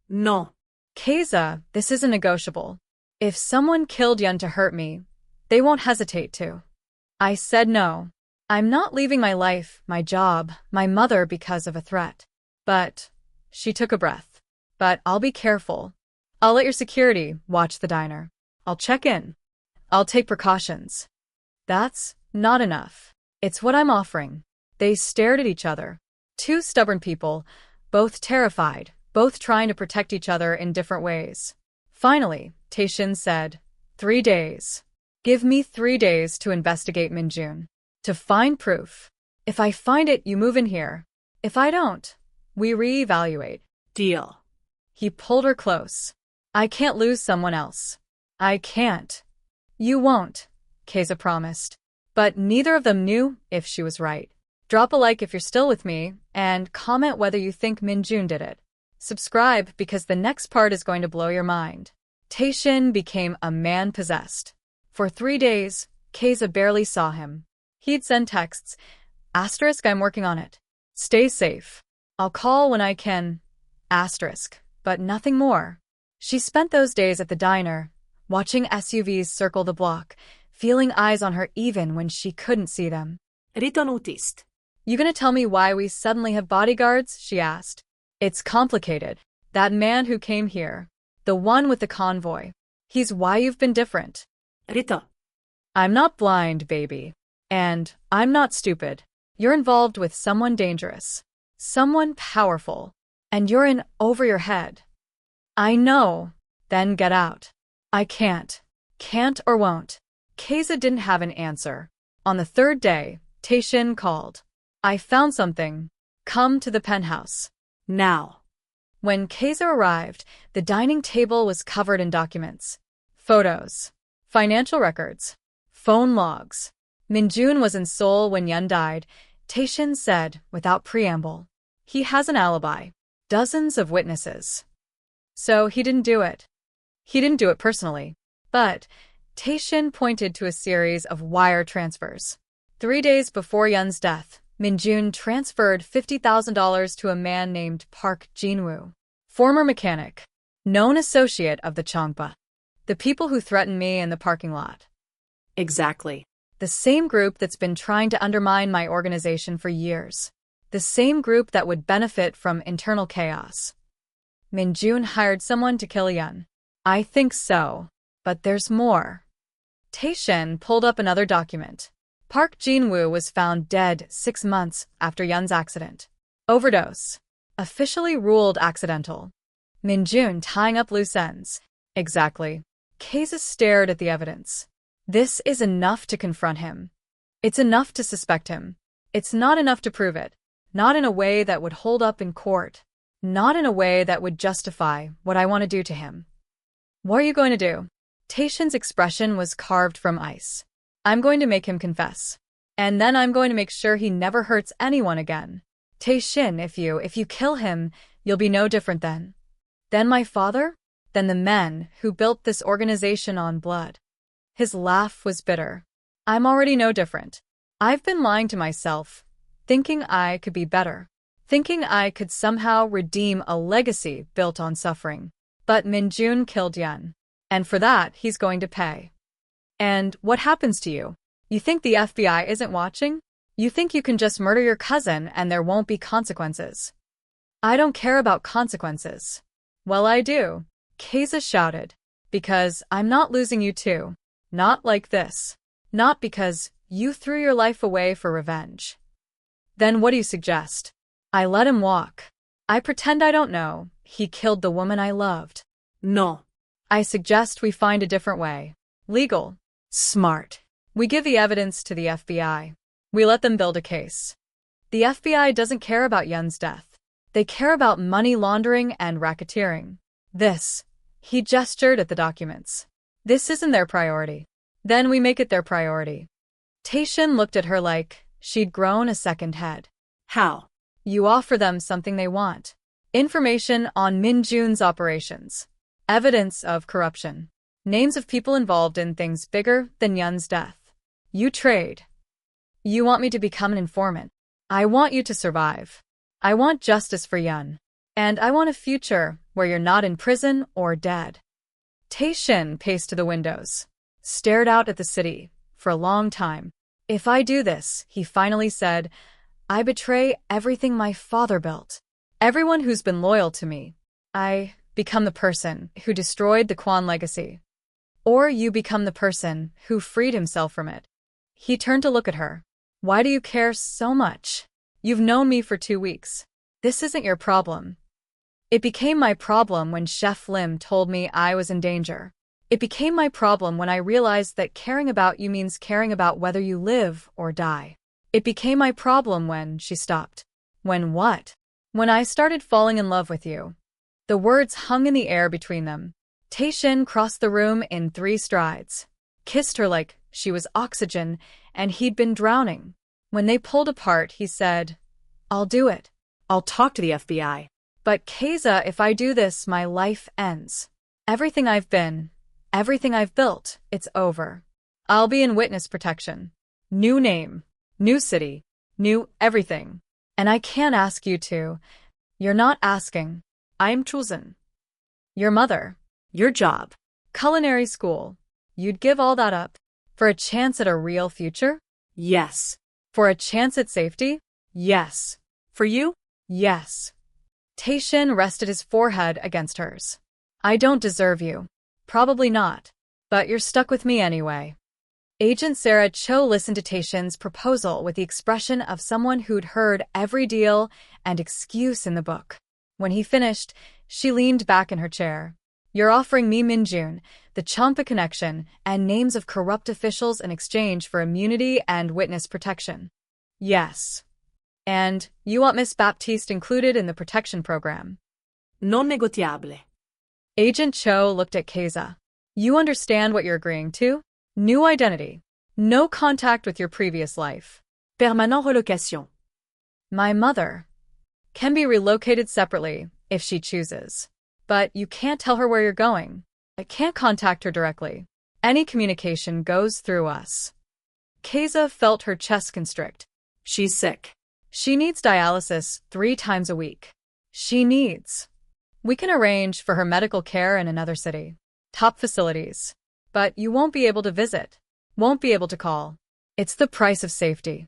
Speaker 2: No.
Speaker 1: Keza, this isn't negotiable. If someone killed Yun to hurt me, they won't hesitate to. I said no. I'm not leaving my life, my job, my mother because of a threat. But… She took a breath. But I'll be careful. I'll let your security watch the diner. I'll check in. I'll take precautions. That's not enough. It's what I'm offering. They stared at each other. 2 stubborn people, both terrified, both trying to protect each other in different ways. Finally, Tae-shin said, 3 days. Give me 3 days to investigate Min-joon. To find proof. If I find it, you move in here. If I don't, we reevaluate.
Speaker 2: Deal.
Speaker 1: He pulled her close. I can't lose someone else. I can't. You won't, Keza promised. But neither of them knew if she was right. Drop a like if you're still with me, and comment whether you think Min-joon did it. Subscribe because the next part is going to blow your mind. Tae-shin became a man possessed. For 3 days, Keza barely saw him. He'd send texts. Asterisk, I'm working on it. Stay safe. I'll call when I can. Asterisk, but nothing more. She spent those days at the diner, watching SUVs circle the block, feeling eyes on her even when she couldn't see them.
Speaker 2: Rito noticed.
Speaker 1: You gonna tell me why we suddenly have bodyguards? She asked. It's complicated. That man who came here. The one with the convoy. He's why you've been different.
Speaker 2: Rito.
Speaker 1: I'm not blind, baby. And I'm not stupid. You're involved with someone dangerous. Someone powerful. And you're in over your head. I know. Then get out. I can't. Can't or won't. Keza didn't have an answer. On the 3rd day, Tae-shin called. I found something. Come to the penthouse.
Speaker 2: Now.
Speaker 1: When Keza arrived, the dining table was covered in documents. Photos. Financial records. Phone logs. Min-jun was in Seoul when Yun died, Tae-shin said without preamble. He has an alibi. Dozens of witnesses. So he didn't do it. He didn't do it personally. But Tae-shin pointed to a series of wire transfers. 3 days before Yun's death, Min-jun transferred $50,000 to a man named Park Jin-woo, former mechanic, known associate of the Chongpa. The people who threatened me in the parking lot.
Speaker 2: Exactly.
Speaker 1: The same group that's been trying to undermine my organization for years. The same group that would benefit from internal chaos. Min-jun hired someone to kill Yun. I think so. But there's more. Tae-shin pulled up another document. Park Jin-woo was found dead 6 months after Yun's accident. Overdose. Officially ruled accidental. Min-jun tying up loose ends. Exactly. Keza stared at the evidence. This is enough to confront him. It's enough to suspect him. It's not enough to prove it. Not in a way that would hold up in court. Not in a way that would justify what I want to do to him. What are you going to do? Tae-shin's expression was carved from ice. I'm going to make him confess. And then I'm going to make sure he never hurts anyone again. Tae-shin, if you kill him, you'll be no different then. Then my father? Then the men who built this organization on blood. His laugh was bitter. I'm already no different. I've been lying to myself, thinking I could be better, thinking I could somehow redeem a legacy built on suffering. But Min-jun killed Yun, and for that he's going to pay. And what happens to you? You think the FBI isn't watching? You think you can just murder your cousin and there won't be consequences? I don't care about consequences. Well, I do, Keza shouted, because I'm not losing you too. Not like this. Not because you threw your life away for revenge. Then what do you suggest? I let him walk. I pretend I don't know. He killed the woman I loved.
Speaker 2: No.
Speaker 1: I suggest we find a different way. Legal. Smart. We give the evidence to the FBI. We let them build a case. The FBI doesn't care about Yun's death. They care about money laundering and racketeering. This. He gestured at the documents. This isn't their priority. Then we make it their priority. Tae-shin looked at her like she'd grown a second head.
Speaker 2: How?
Speaker 1: You offer them something they want. Information on Min-jun's operations. Evidence of corruption. Names of people involved in things bigger than Yun's death. You trade. You want me to become an informant. I want you to survive. I want justice for Yun. And I want a future where you're not in prison or dead. Tae-shin paced to the windows, stared out at the city for a long time. If I do this, he finally said, I betray everything my father built. Everyone who's been loyal to me. I become the person who destroyed the Kwan legacy. Or you become the person who freed himself from it. He turned to look at her. Why do you care so much? You've known me for 2 weeks. This isn't your problem. It became my problem when Chef Lim told me I was in danger. It became my problem when I realized that caring about you means caring about whether you live or die. It became my problem when she stopped. When what? When I started falling in love with you. The words hung in the air between them. Tae-shin crossed the room in 3 strides, kissed her like she was oxygen and he'd been drowning. When they pulled apart, he said, I'll do it.
Speaker 2: I'll talk to the FBI.
Speaker 1: But Keza, if I do this, my life ends. Everything I've been, everything I've built, it's over. I'll be in witness protection. New name, new city, new everything. And I can't ask you to. You're not asking. I'm chosen. Your mother.
Speaker 2: Your job.
Speaker 1: Culinary school. You'd give all that up? For a chance at a real future?
Speaker 2: Yes.
Speaker 1: For a chance at safety? Yes.
Speaker 2: For you?
Speaker 1: Yes. Tae-shin rested his forehead against hers. I don't deserve you. Probably not. But you're stuck with me anyway. Agent Sarah Cho listened to Tae-shin's proposal with the expression of someone who'd heard every deal and excuse in the book. When he finished, she leaned back in her chair. You're offering me Min-jun, the Chongpa connection, and names of corrupt officials in exchange for immunity and witness protection. Yes. And you want Miss Baptiste included in the protection program.
Speaker 2: Non negotiable.
Speaker 1: Agent Cho looked at Keza. You understand what you're agreeing to? New identity. No contact with your previous life.
Speaker 2: Permanent relocation.
Speaker 1: My mother can be relocated separately if she chooses. But you can't tell her where you're going. I can't contact her directly. Any communication goes through us. Keza felt her chest constrict.
Speaker 2: She's sick.
Speaker 1: She needs dialysis 3 times a week. We can arrange for her medical care in another city. Top facilities. But you won't be able to visit. Won't be able to call. It's the price of safety.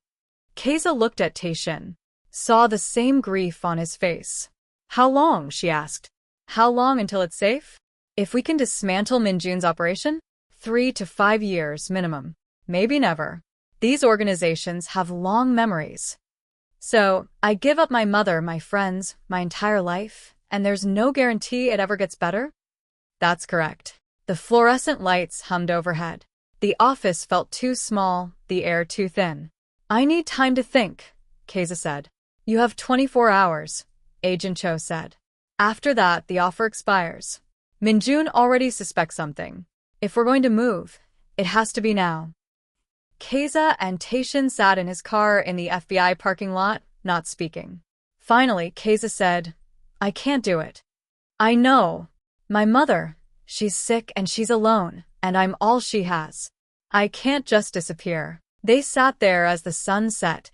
Speaker 1: Keza looked at Tae-shin. Saw the same grief on his face. How long? She asked. How long until it's safe? If we can dismantle Minjun's operation? 3 to 5 years minimum. Maybe never. These organizations have long memories. So, I give up my mother, my friends, my entire life, and there's no guarantee it ever gets better? That's correct. The fluorescent lights hummed overhead. The office felt too small, the air too thin. I need time to think, Keza said. You have 24 hours, Agent Cho said. After that, the offer expires. Minjun already suspects something. If we're going to move, it has to be now. Keza and Tae-shin sat in his car in the FBI parking lot, not speaking. Finally, Keza said, I can't do it. I know. My mother, she's sick and she's alone, and I'm all she has. I can't just disappear. They sat there as the sun set,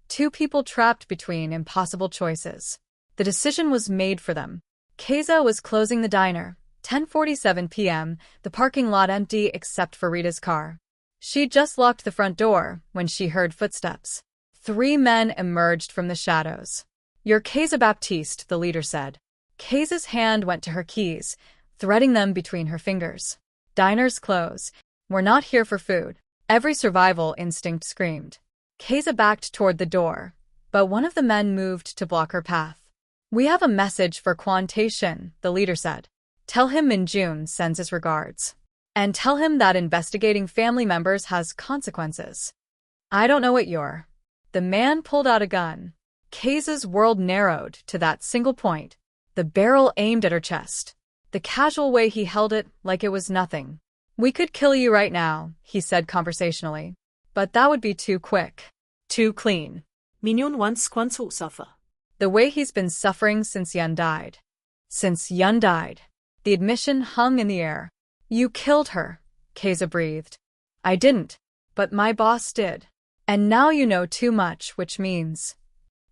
Speaker 1: 2 people trapped between impossible choices. The decision was made for them. Keza was closing the diner. 10:47 p.m., the parking lot empty except for Rita's car. She'd just locked the front door when she heard footsteps. 3 men emerged from the shadows. You're Keza Baptiste, the leader said. Keza's hand went to her keys, threading them between her fingers. Diners close. We're not here for food. Every survival instinct screamed. Keza backed toward the door, but one of the men moved to block her path. We have a message for Kwan Tae-shin, the leader said. Tell him Minjun sends his regards. And tell him that investigating family members has consequences. I don't know what you're. The man pulled out a gun. Keza's world narrowed to that single point, the barrel aimed at her chest. The casual way he held it, like it was nothing. We could kill you right now, he said conversationally. But that would be too quick. Too clean.
Speaker 2: Minjun wants Kwan to suffer.
Speaker 1: The way he's been suffering since Yun died. Since Yun died. The admission hung in the air. You killed her, Keza breathed. I didn't, but my boss did. And now you know too much, which means...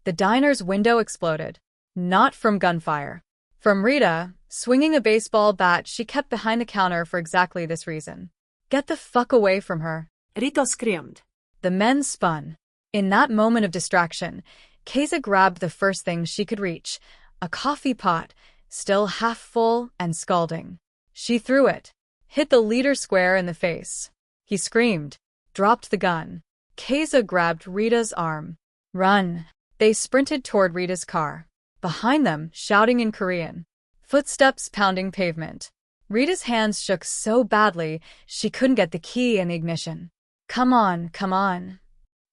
Speaker 1: The diner's window exploded. Not from gunfire. From Rita, swinging a baseball bat she kept behind the counter for exactly this reason. Get the fuck away from her.
Speaker 2: Rita screamed.
Speaker 1: The men spun. In that moment of distraction, Keza grabbed the first thing she could reach, a coffee pot, still half full and scalding. She threw it, hit the leader square in the face. He screamed, dropped the gun. Keza grabbed Rita's arm. Run. They sprinted toward Rita's car. Behind them, shouting in Korean. Footsteps pounding pavement. Rita's hands shook so badly she couldn't get the key in the ignition. Come on, come on.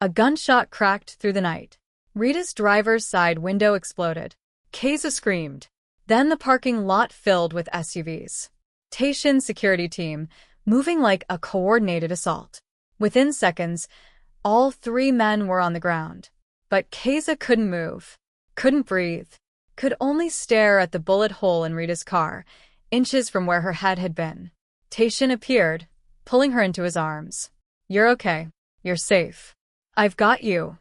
Speaker 1: A gunshot cracked through the night. Rita's driver's side window exploded. Keza screamed. Then the parking lot filled with SUVs. Tae-shin's security team, moving like a coordinated assault. Within seconds, all 3 men were on the ground. But Keza couldn't move, couldn't breathe, could only stare at the bullet hole in Rita's car, inches from where her head had been. Tae-shin appeared, pulling her into his arms. You're okay. You're safe. I've got you.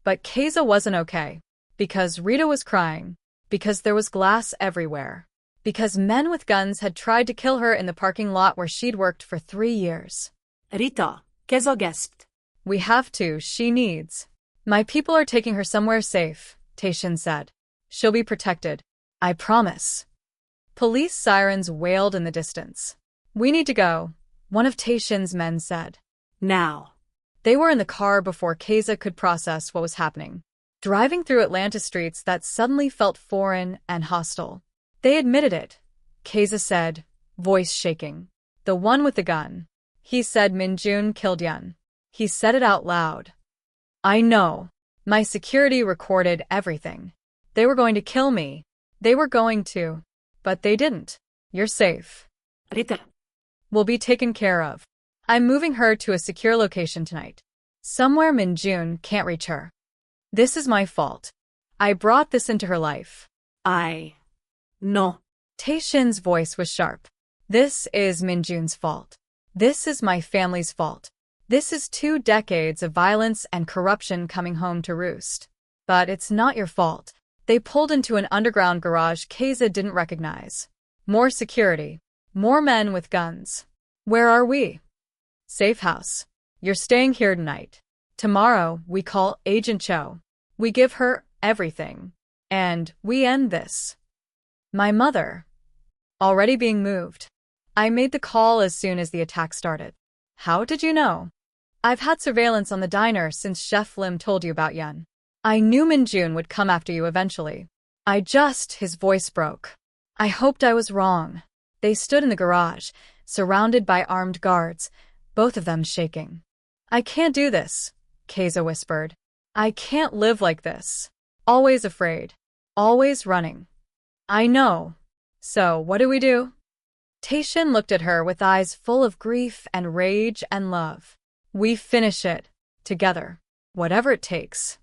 Speaker 1: But Keza wasn't okay. Because Rita was crying. Because there was glass everywhere. Because men with guns had tried to kill her in the parking lot where she'd worked for 3 years.
Speaker 2: Rita, Keza gasped.
Speaker 1: We have to. She needs. My people are taking her somewhere safe, Tae-shin said. She'll be protected. I promise. Police sirens wailed in the distance. We need to go, one of Tae-shin's men said.
Speaker 2: Now.
Speaker 1: They were in the car before Keza could process what was happening. Driving through Atlanta streets that suddenly felt foreign and hostile. They admitted it, Keza said, voice shaking. The one with the gun. He said Minjun killed Yun. He said it out loud. I know. My security recorded everything. They were going to kill me. They were going to. But they didn't. You're safe.
Speaker 2: Rita.
Speaker 1: will be taken care of. I'm moving her to a secure location tonight. Somewhere Min-jun can't reach her. This is my fault. I brought this into her life.
Speaker 2: No.
Speaker 1: Tae-shin's voice was sharp. This is Min-jun's fault. This is my family's fault. This is 2 decades of violence and corruption coming home to roost. But it's not your fault. They pulled into an underground garage Keza didn't recognize. More security. More men with guns. Where are we? Safe house. You're staying here tonight. Tomorrow, we call Agent Cho. We give her everything. And we end this. My mother. Already being moved. I made the call as soon as the attack started. How did you know? I've had surveillance on the diner since Chef Lim told you about Yun. I knew Min-jun would come after you eventually. His voice broke. I hoped I was wrong. They stood in the garage, surrounded by armed guards, both of them shaking. I can't do this, Keza whispered. I can't live like this. Always afraid. Always running. I know. So, what do we do? Tae-shin looked at her with eyes full of grief and rage and love. We finish it. Together. Whatever it takes.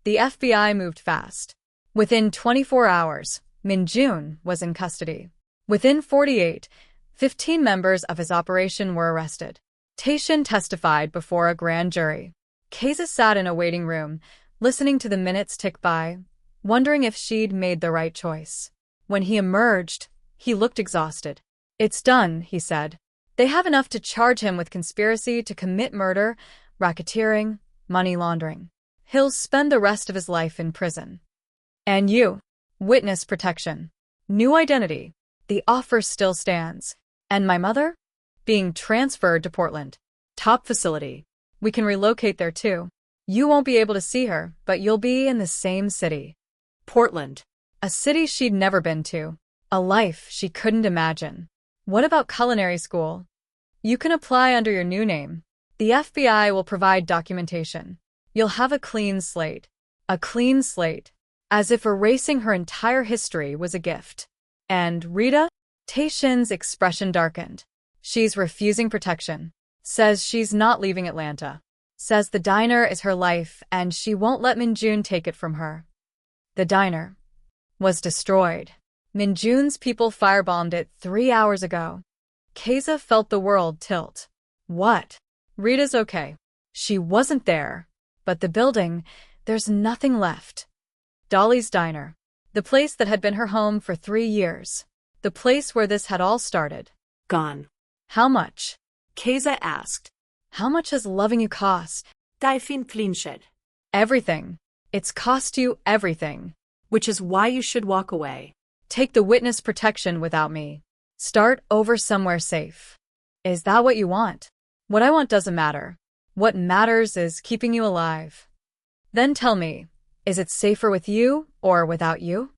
Speaker 1: The FBI moved fast. Within 24 hours, Min-jun was in custody. Within 48, 15 members of his operation were arrested. Tae-shin testified before a grand jury. Keza sat in a waiting room, listening to the minutes tick by, wondering if she'd made the right choice. When he emerged, he looked exhausted. It's done, he said. They have enough to charge him with conspiracy to commit murder, racketeering, money laundering. He'll spend the rest of his life in prison. And you? Witness protection. New identity. The offer still stands. And my mother? Being transferred to Portland. Top facility. We can relocate there too. You won't be able to see her, but you'll be in the same city.
Speaker 2: Portland.
Speaker 1: A city she'd never been to. A life she couldn't imagine. What about culinary school? You can apply under your new name. The FBI will provide documentation. You'll have a clean slate. A clean slate. As if erasing her entire history was a gift. And Rita? Tae-shin's expression darkened. She's refusing protection. Says she's not leaving Atlanta. Says the diner is her life and she won't let Min-jun take it from her. The diner was destroyed. Min-jun's people firebombed it 3 hours ago. Keza felt the world tilt. What? Rita's okay. She wasn't there. But the building, there's nothing left. Dolly's diner. The place that had been her home for 3 years. The place where this had all started.
Speaker 2: Gone.
Speaker 1: How much?
Speaker 2: Keza asked.
Speaker 1: How much has loving you cost?
Speaker 2: Daifin flinched.
Speaker 1: Everything. It's cost you everything.
Speaker 2: Which is why you should walk away.
Speaker 1: Take the witness protection without me. Start over somewhere safe. Is that what you want? What I want doesn't matter. What matters is keeping you alive. Then tell me, is it safer with you or without you?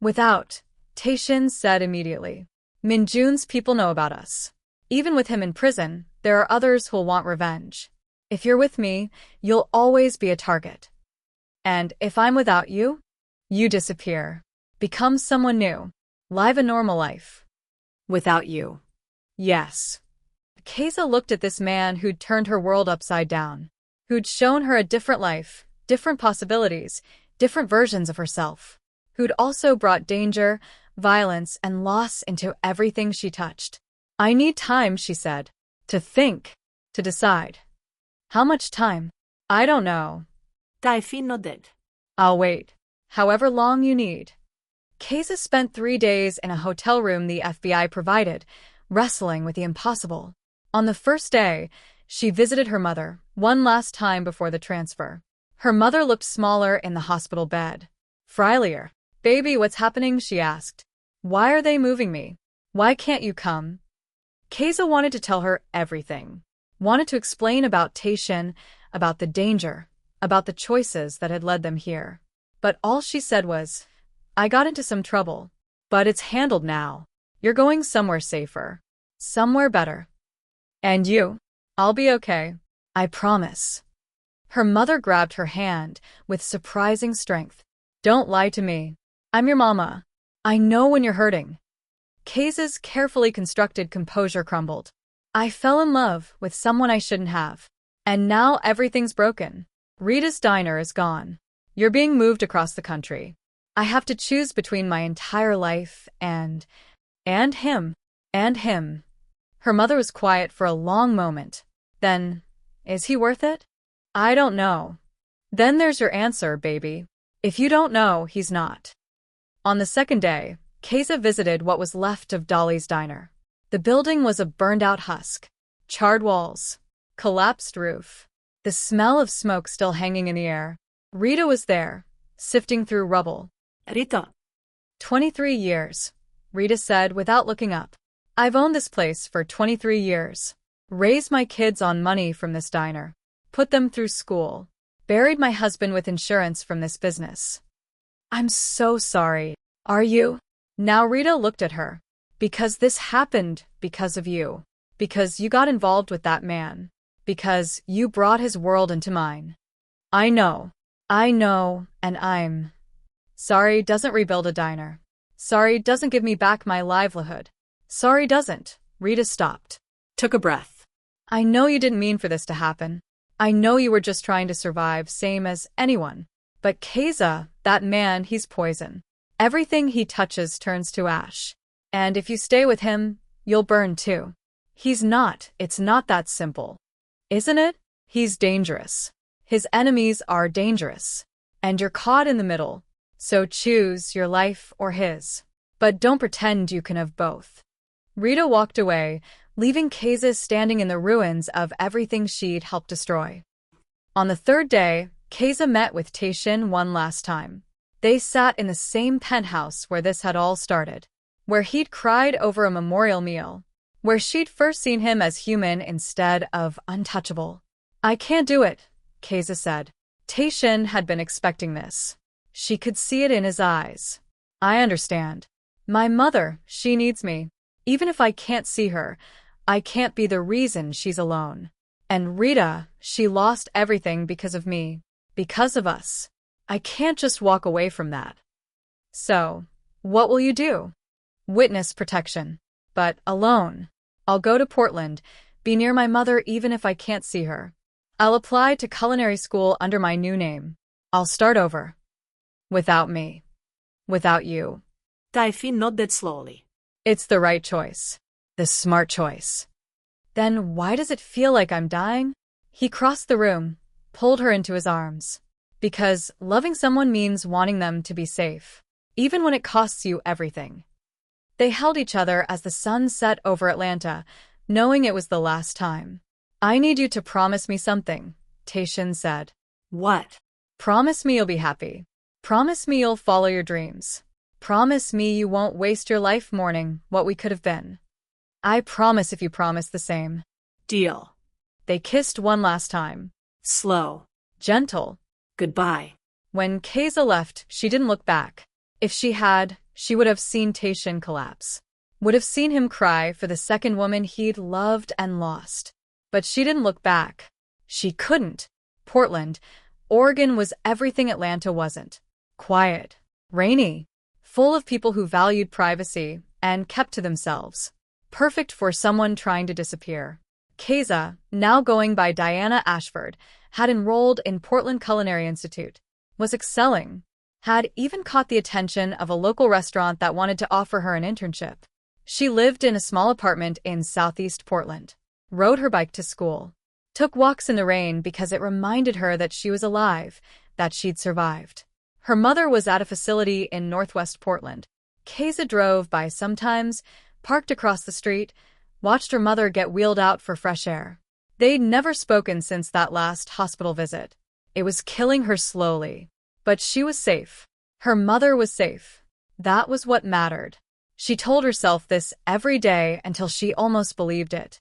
Speaker 1: Without, Tae-shin said immediately. Min-jun's people know about us. Even with him in prison, there are others who'll want revenge. If you're with me, you'll always be a target. And if I'm without you, you disappear. Become someone new. Live a normal life.
Speaker 2: Without you.
Speaker 1: Yes. Keza looked at this man who'd turned her world upside down. Who'd shown her a different life, different possibilities, different versions of herself. Who'd also brought danger, violence, and loss into everything she touched. I need time, she said. To think. To decide. How much time? I don't know.
Speaker 2: Daifin nodded.
Speaker 1: I'll wait. However long you need. Keza spent 3 days in a hotel room the FBI provided, wrestling with the impossible. On the first day, she visited her mother, one last time before the transfer. Her mother looked smaller in the hospital bed. Frilier. Baby, what's happening? She asked. Why are they moving me? Why can't you come? Keza wanted to tell her everything. Wanted to explain about Tae-shin, about the danger, about the choices that had led them here. But all she said was, I got into some trouble. But it's handled now. You're going somewhere safer. Somewhere better. And you? I'll be okay. I promise. Her mother grabbed her hand with surprising strength. Don't lie to me. I'm your mama. I know when you're hurting. Keza's carefully constructed composure crumbled. I fell in love with someone I shouldn't have. And now everything's broken. Rita's diner is gone. You're being moved across the country. I have to choose between my entire life and him. And him. Her mother was quiet for a long moment. Then, is he worth it? I don't know. Then there's your answer, baby. If you don't know, he's not. On the second day, Keza visited what was left of Dolly's diner. The building was a burned-out husk. Charred walls. Collapsed roof. The smell of smoke still hanging in the air. Rita was there, sifting through rubble.
Speaker 2: Rita.
Speaker 1: 23 years, Rita said without looking up. I've owned this place for 23 years. Raised my kids on money from this diner. Put them through school. Buried my husband with insurance from this business. I'm so sorry. Are you? Now Rita looked at her. Because this happened because of you. Because you got involved with that man. Because you brought his world into mine. I know, and I'm sorry doesn't rebuild a diner. Sorry doesn't give me back my livelihood. Sorry doesn't. Rita stopped.
Speaker 2: Took a breath.
Speaker 1: I know you didn't mean for this to happen. I know you were just trying to survive, same as anyone. But Keza, that man, he's poison. Everything he touches turns to ash. And if you stay with him, you'll burn too. It's not that simple. Isn't it? He's dangerous. His enemies are dangerous. And you're caught in the middle. So choose your life or his. But don't pretend you can have both. Rita walked away, leaving Keza standing in the ruins of everything she'd helped destroy. On the third day, Keza met with Tae-shin one last time. They sat in the same penthouse where this had all started. Where he'd cried over a memorial meal. Where she'd first seen him as human instead of untouchable. I can't do it, Keza said. Tae-shin had been expecting this. She could see it in his eyes. I understand. My mother, she needs me. Even if I can't see her, I can't be the reason she's alone. And Rita, she lost everything because of me. Because of us. I can't just walk away from that. So, what will you do? Witness protection. But alone. I'll go to Portland, be near my mother even if I can't see her. I'll apply to culinary school under my new name. I'll start over. Without me. Without you.
Speaker 2: Tae-shin nodded slowly.
Speaker 1: It's the right choice. The smart choice. Then why does it feel like I'm dying? He crossed the room, pulled her into his arms. Because loving someone means wanting them to be safe. Even when it costs you everything. They held each other as the sun set over Atlanta, knowing it was the last time. I need you to promise me something, Tae-shin said.
Speaker 2: What?
Speaker 1: Promise me you'll be happy. Promise me you'll follow your dreams. Promise me you won't waste your life mourning what we could have been. I promise if you promise the same.
Speaker 2: Deal.
Speaker 1: They kissed one last time.
Speaker 2: Slow.
Speaker 1: Gentle.
Speaker 2: Goodbye.
Speaker 1: When Keza left, she didn't look back. If she had, she would have seen Tae-shin collapse. Would have seen him cry for the second woman he'd loved and lost. But she didn't look back. She couldn't. Portland, Oregon was everything Atlanta wasn't. Quiet. Rainy. Full of people who valued privacy and kept to themselves. Perfect for someone trying to disappear. Keza, now going by Diana Ashford, had enrolled in Portland Culinary Institute. Was excelling. Had even caught the attention of a local restaurant that wanted to offer her an internship. She lived in a small apartment in southeast Portland. Rode her bike to school. Took walks in the rain because it reminded her that she was alive, that she'd survived. Her mother was at a facility in northwest Portland. Keza drove by sometimes, parked across the street, watched her mother get wheeled out for fresh air. They'd never spoken since that last hospital visit. It was killing her slowly. But she was safe. Her mother was safe. That was what mattered. She told herself this every day until she almost believed it.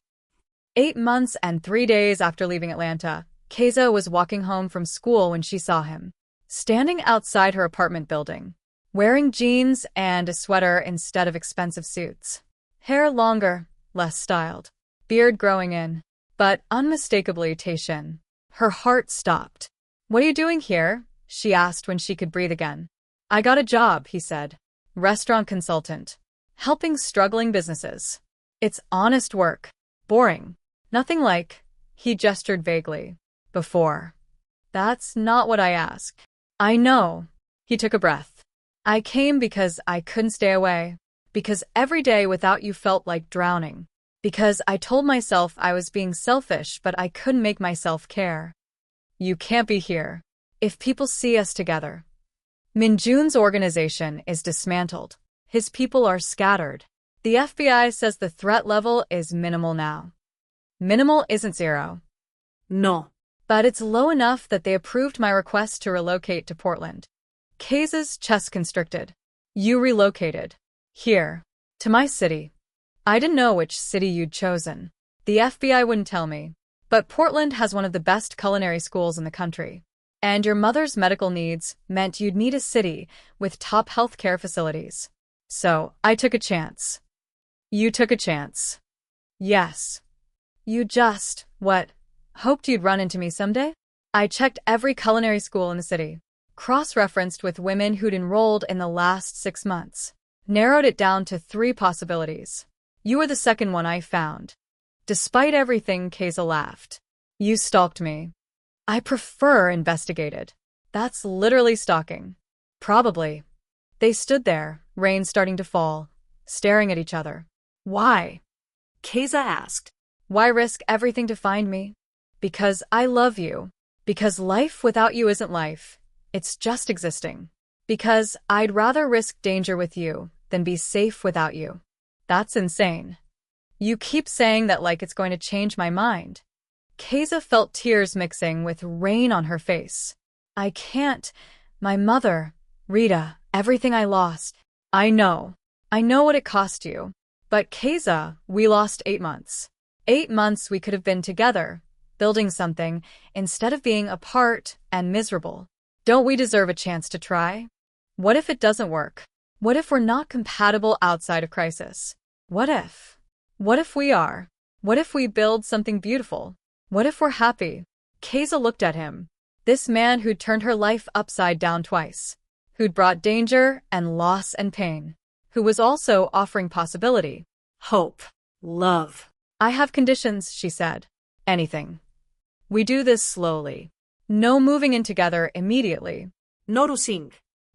Speaker 1: 8 months and 3 days after leaving Atlanta, Keza was walking home from school when she saw him. Standing outside her apartment building. Wearing jeans and a sweater instead of expensive suits. Hair longer, less styled. Beard growing in. But unmistakably Tae-shin. Her heart stopped. What are you doing here? She asked when she could breathe again. I got a job, he said. Restaurant consultant. Helping struggling businesses. It's honest work. Boring. Nothing like, he gestured vaguely, before. That's not what I asked. I know. He took a breath. I came because I couldn't stay away. Because every day without you felt like drowning. Because I told myself I was being selfish, but I couldn't make myself care. You can't be here. If people see us together. Minjun's organization is dismantled. His people are scattered. The FBI says the threat level is minimal now. Minimal isn't zero.
Speaker 2: No.
Speaker 1: But it's low enough that they approved my request to relocate to Portland. Keza's chest constricted. You relocated. Here. To my city. I didn't know which city you'd chosen. The FBI wouldn't tell me. But Portland has one of the best culinary schools in the country. And your mother's medical needs meant you'd need a city with top healthcare facilities. So, I took a chance. You took a chance. Yes. You just, hoped you'd run into me someday? I checked every culinary school in the city. Cross-referenced with women who'd enrolled in the last 6 months. Narrowed it down to 3 possibilities. You were the second one I found. Despite everything, Keza laughed. You stalked me. I prefer investigated. That's literally stalking. Probably. They stood there, rain starting to fall, staring at each other. Why?
Speaker 2: Keza asked.
Speaker 1: Why risk everything to find me? Because I love you. Because life without you isn't life. It's just existing. Because I'd rather risk danger with you than be safe without you. That's insane. You keep saying that like it's going to change my mind. Keza felt tears mixing with rain on her face. I can't. My mother, Rita, everything I lost. I know. I know what it cost you. But Keza, we lost 8 months. 8 months we could have been together, building something, instead of being apart and miserable. Don't we deserve a chance to try? What if it doesn't work? What if we're not compatible outside a crisis? What if? What if we are? What if we build something beautiful? What if we're happy? Keza looked at him. This man who'd turned her life upside down twice. Who'd brought danger and loss and pain. Who was also offering possibility.
Speaker 2: Hope. Love.
Speaker 1: I have conditions, she said. Anything. We do this slowly. No moving in together immediately.
Speaker 2: No rusing.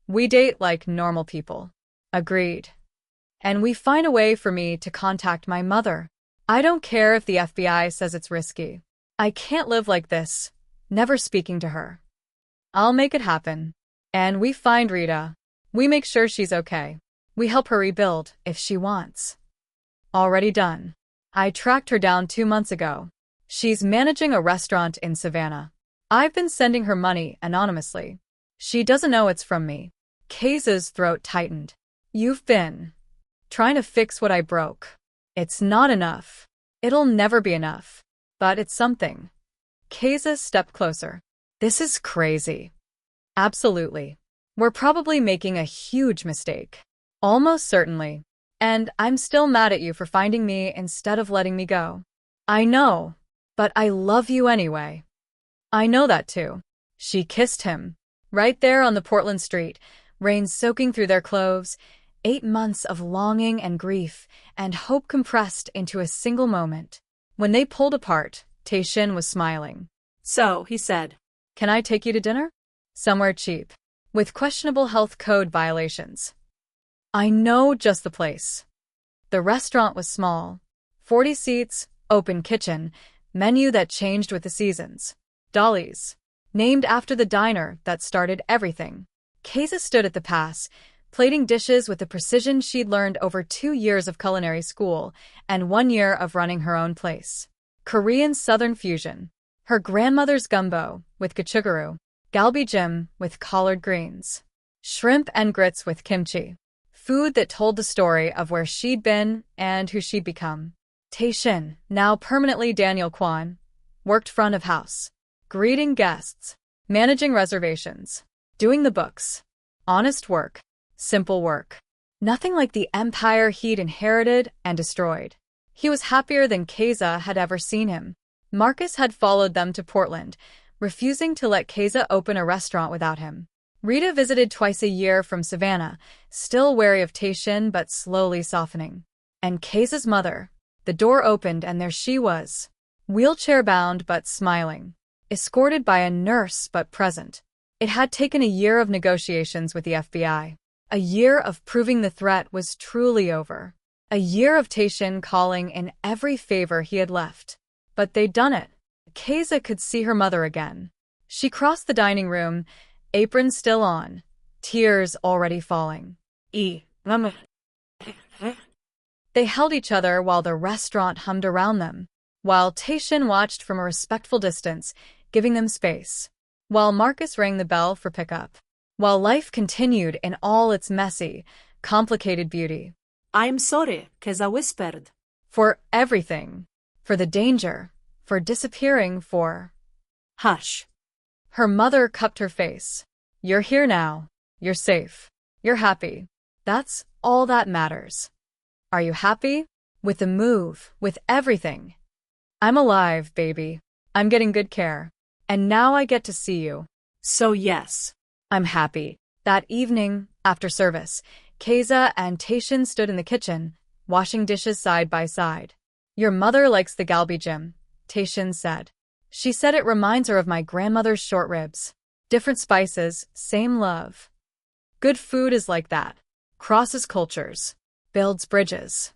Speaker 1: We date like normal people. Agreed. And we find a way for me to contact my mother. I don't care if the FBI says it's risky. I can't live like this, never speaking to her. I'll make it happen. And we find Rita. We make sure she's okay. We help her rebuild if she wants. Already done. I tracked her down 2 months ago. She's managing a restaurant in Savannah. I've been sending her money anonymously. She doesn't know it's from me. Keza's throat tightened. You've been trying to fix what I broke. It's not enough. It'll never be enough. But it's something. Keza stepped closer. This is crazy. Absolutely. We're probably making a huge mistake. Almost certainly. And I'm still mad at you for finding me instead of letting me go. I know. But I love you anyway. I know that too. She kissed him. Right there on the Portland street, rain soaking through their clothes, 8 months of longing and grief and hope compressed into a single moment. When they pulled apart, Tae-shin was smiling.
Speaker 2: So, he said.
Speaker 1: Can I take you to dinner? Somewhere cheap. With questionable health code violations. I know just the place. The restaurant was small. 40 seats, open kitchen, menu that changed with the seasons. Dolly's. Named after the diner that started everything. Keza stood at the pass, plating dishes with the precision she'd learned over 2 years of culinary school and 1 year of running her own place. Korean Southern fusion. Her grandmother's gumbo with gochugaru, galbijim with collard greens, shrimp and grits with kimchi. Food that told the story of where she'd been and who she'd become. Tae-shin, now permanently Daniel Kwan, worked front of house, greeting guests, managing reservations, doing the books. Honest work. Simple work. Nothing like the empire he'd inherited and destroyed. He was happier than Keza had ever seen him. Marcus had followed them to Portland, refusing to let Keza open a restaurant without him. Rita visited twice a year from Savannah, still wary of Tae-shin but slowly softening. And Keza's mother, The door opened and there she was, wheelchair-bound but smiling, escorted by a nurse but present. It had taken a year of negotiations with the FBI, a year of proving the threat was truly over, a year of Tae-shin calling in every favor he had left. But they'd done it. Keza could see her mother again. She crossed the dining room, apron still on, tears already falling.
Speaker 2: Mama.
Speaker 1: They held each other while the restaurant hummed around them, while Tae-shin watched from a respectful distance, giving them space, while Marcus rang the bell for pickup, while life continued in all its messy, complicated beauty.
Speaker 2: I'm sorry, Keza whispered.
Speaker 1: For everything. For the danger. For disappearing. For...
Speaker 2: Hush.
Speaker 1: Her mother cupped her face. You're here now. You're safe. You're happy. That's all that matters. Are you happy? With the move, with everything. I'm alive, baby. I'm getting good care. And now I get to see you.
Speaker 2: So yes.
Speaker 1: I'm happy. That evening, after service, Keza and Tae-shin stood in the kitchen, washing dishes side by side. Your mother likes the galbi-jjim, Tae-shin said. She said it reminds her of my grandmother's short ribs. Different spices, same love. Good food is like that. Crosses cultures. Builds bridges.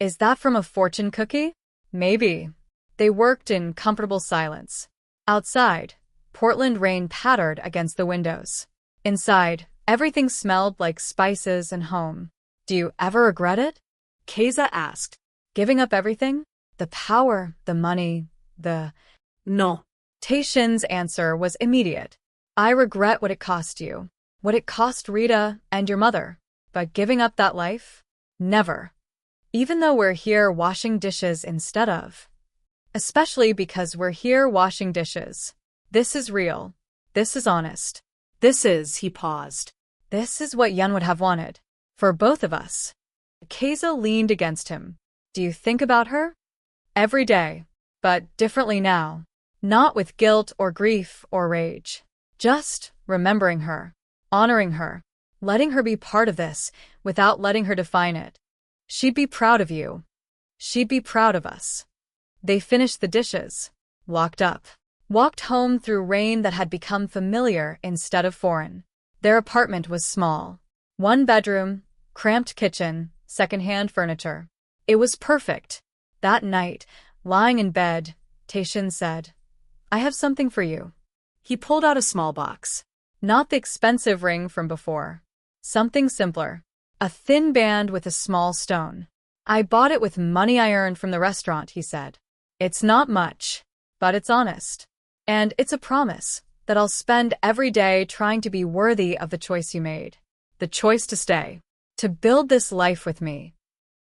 Speaker 1: Is that from a fortune cookie? Maybe. They worked in comfortable silence. Outside, Portland rain pattered against the windows. Inside, everything smelled like spices and home. Do you ever regret it?
Speaker 2: Keza asked.
Speaker 1: Giving up everything? The power, the money, the...
Speaker 2: No.
Speaker 1: Tae-shin's answer was immediate. I regret what it cost you. What it cost Rita and your mother. But giving up that life? Never. Even though we're here washing dishes instead of. Especially because we're here washing dishes. This is real. This is honest.
Speaker 2: This is, he paused.
Speaker 1: This is what Yen would have wanted. For both of us. Keza leaned against him. Do you think about her? Every day. But differently now. Not with guilt or grief or rage. Just remembering her. Honoring her. Letting her be part of this, without letting her define it. She'd be proud of you. She'd be proud of us. They finished the dishes. Locked up. Walked home through rain that had become familiar instead of foreign. Their apartment was small. 1 bedroom, cramped kitchen, secondhand furniture. It was perfect. That night, lying in bed, Tae-shin said, I have something for you.
Speaker 2: He pulled out a small box.
Speaker 1: Not the expensive ring from before. Something simpler. A thin band with a small stone. I bought it with money I earned from the restaurant, he said. It's not much, but it's honest. And it's a promise that I'll spend every day trying to be worthy of the choice you made. The choice to stay. To build this life with me.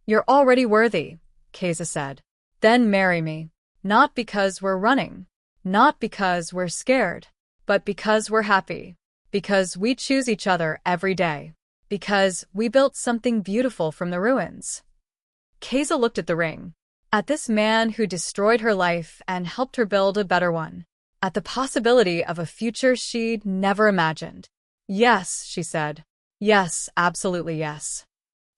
Speaker 1: You're already worthy, Keza said. Then marry me. Not because we're running. Not because we're scared. But because we're happy. Because we choose each other every day. Because we built something beautiful from the ruins. Keza looked at the ring. At this man who destroyed her life and helped her build a better one. At the possibility of a future she'd never imagined. Yes, she said. Yes, absolutely yes.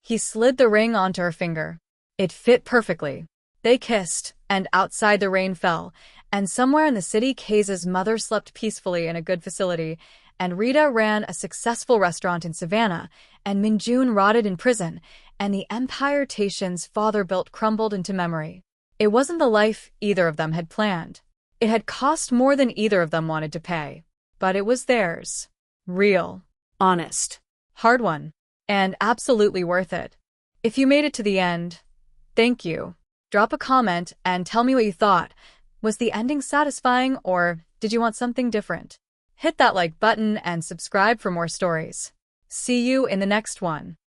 Speaker 1: He slid the ring onto her finger. It fit perfectly. They kissed, and outside the rain fell, and somewhere in the city Keza's mother slept peacefully in a good facility, and Rita ran a successful restaurant in Savannah, and Minjun rotted in prison, and the empire Tae-shin's father built crumbled into memory. It wasn't the life either of them had planned. It had cost more than either of them wanted to pay. But it was theirs. Real.
Speaker 2: Honest.
Speaker 1: Hard one. And absolutely worth it. If you made it to the end, thank you. Drop a comment and tell me what you thought. Was the ending satisfying or did you want something different? Hit that like button and subscribe for more stories. See you in the next one.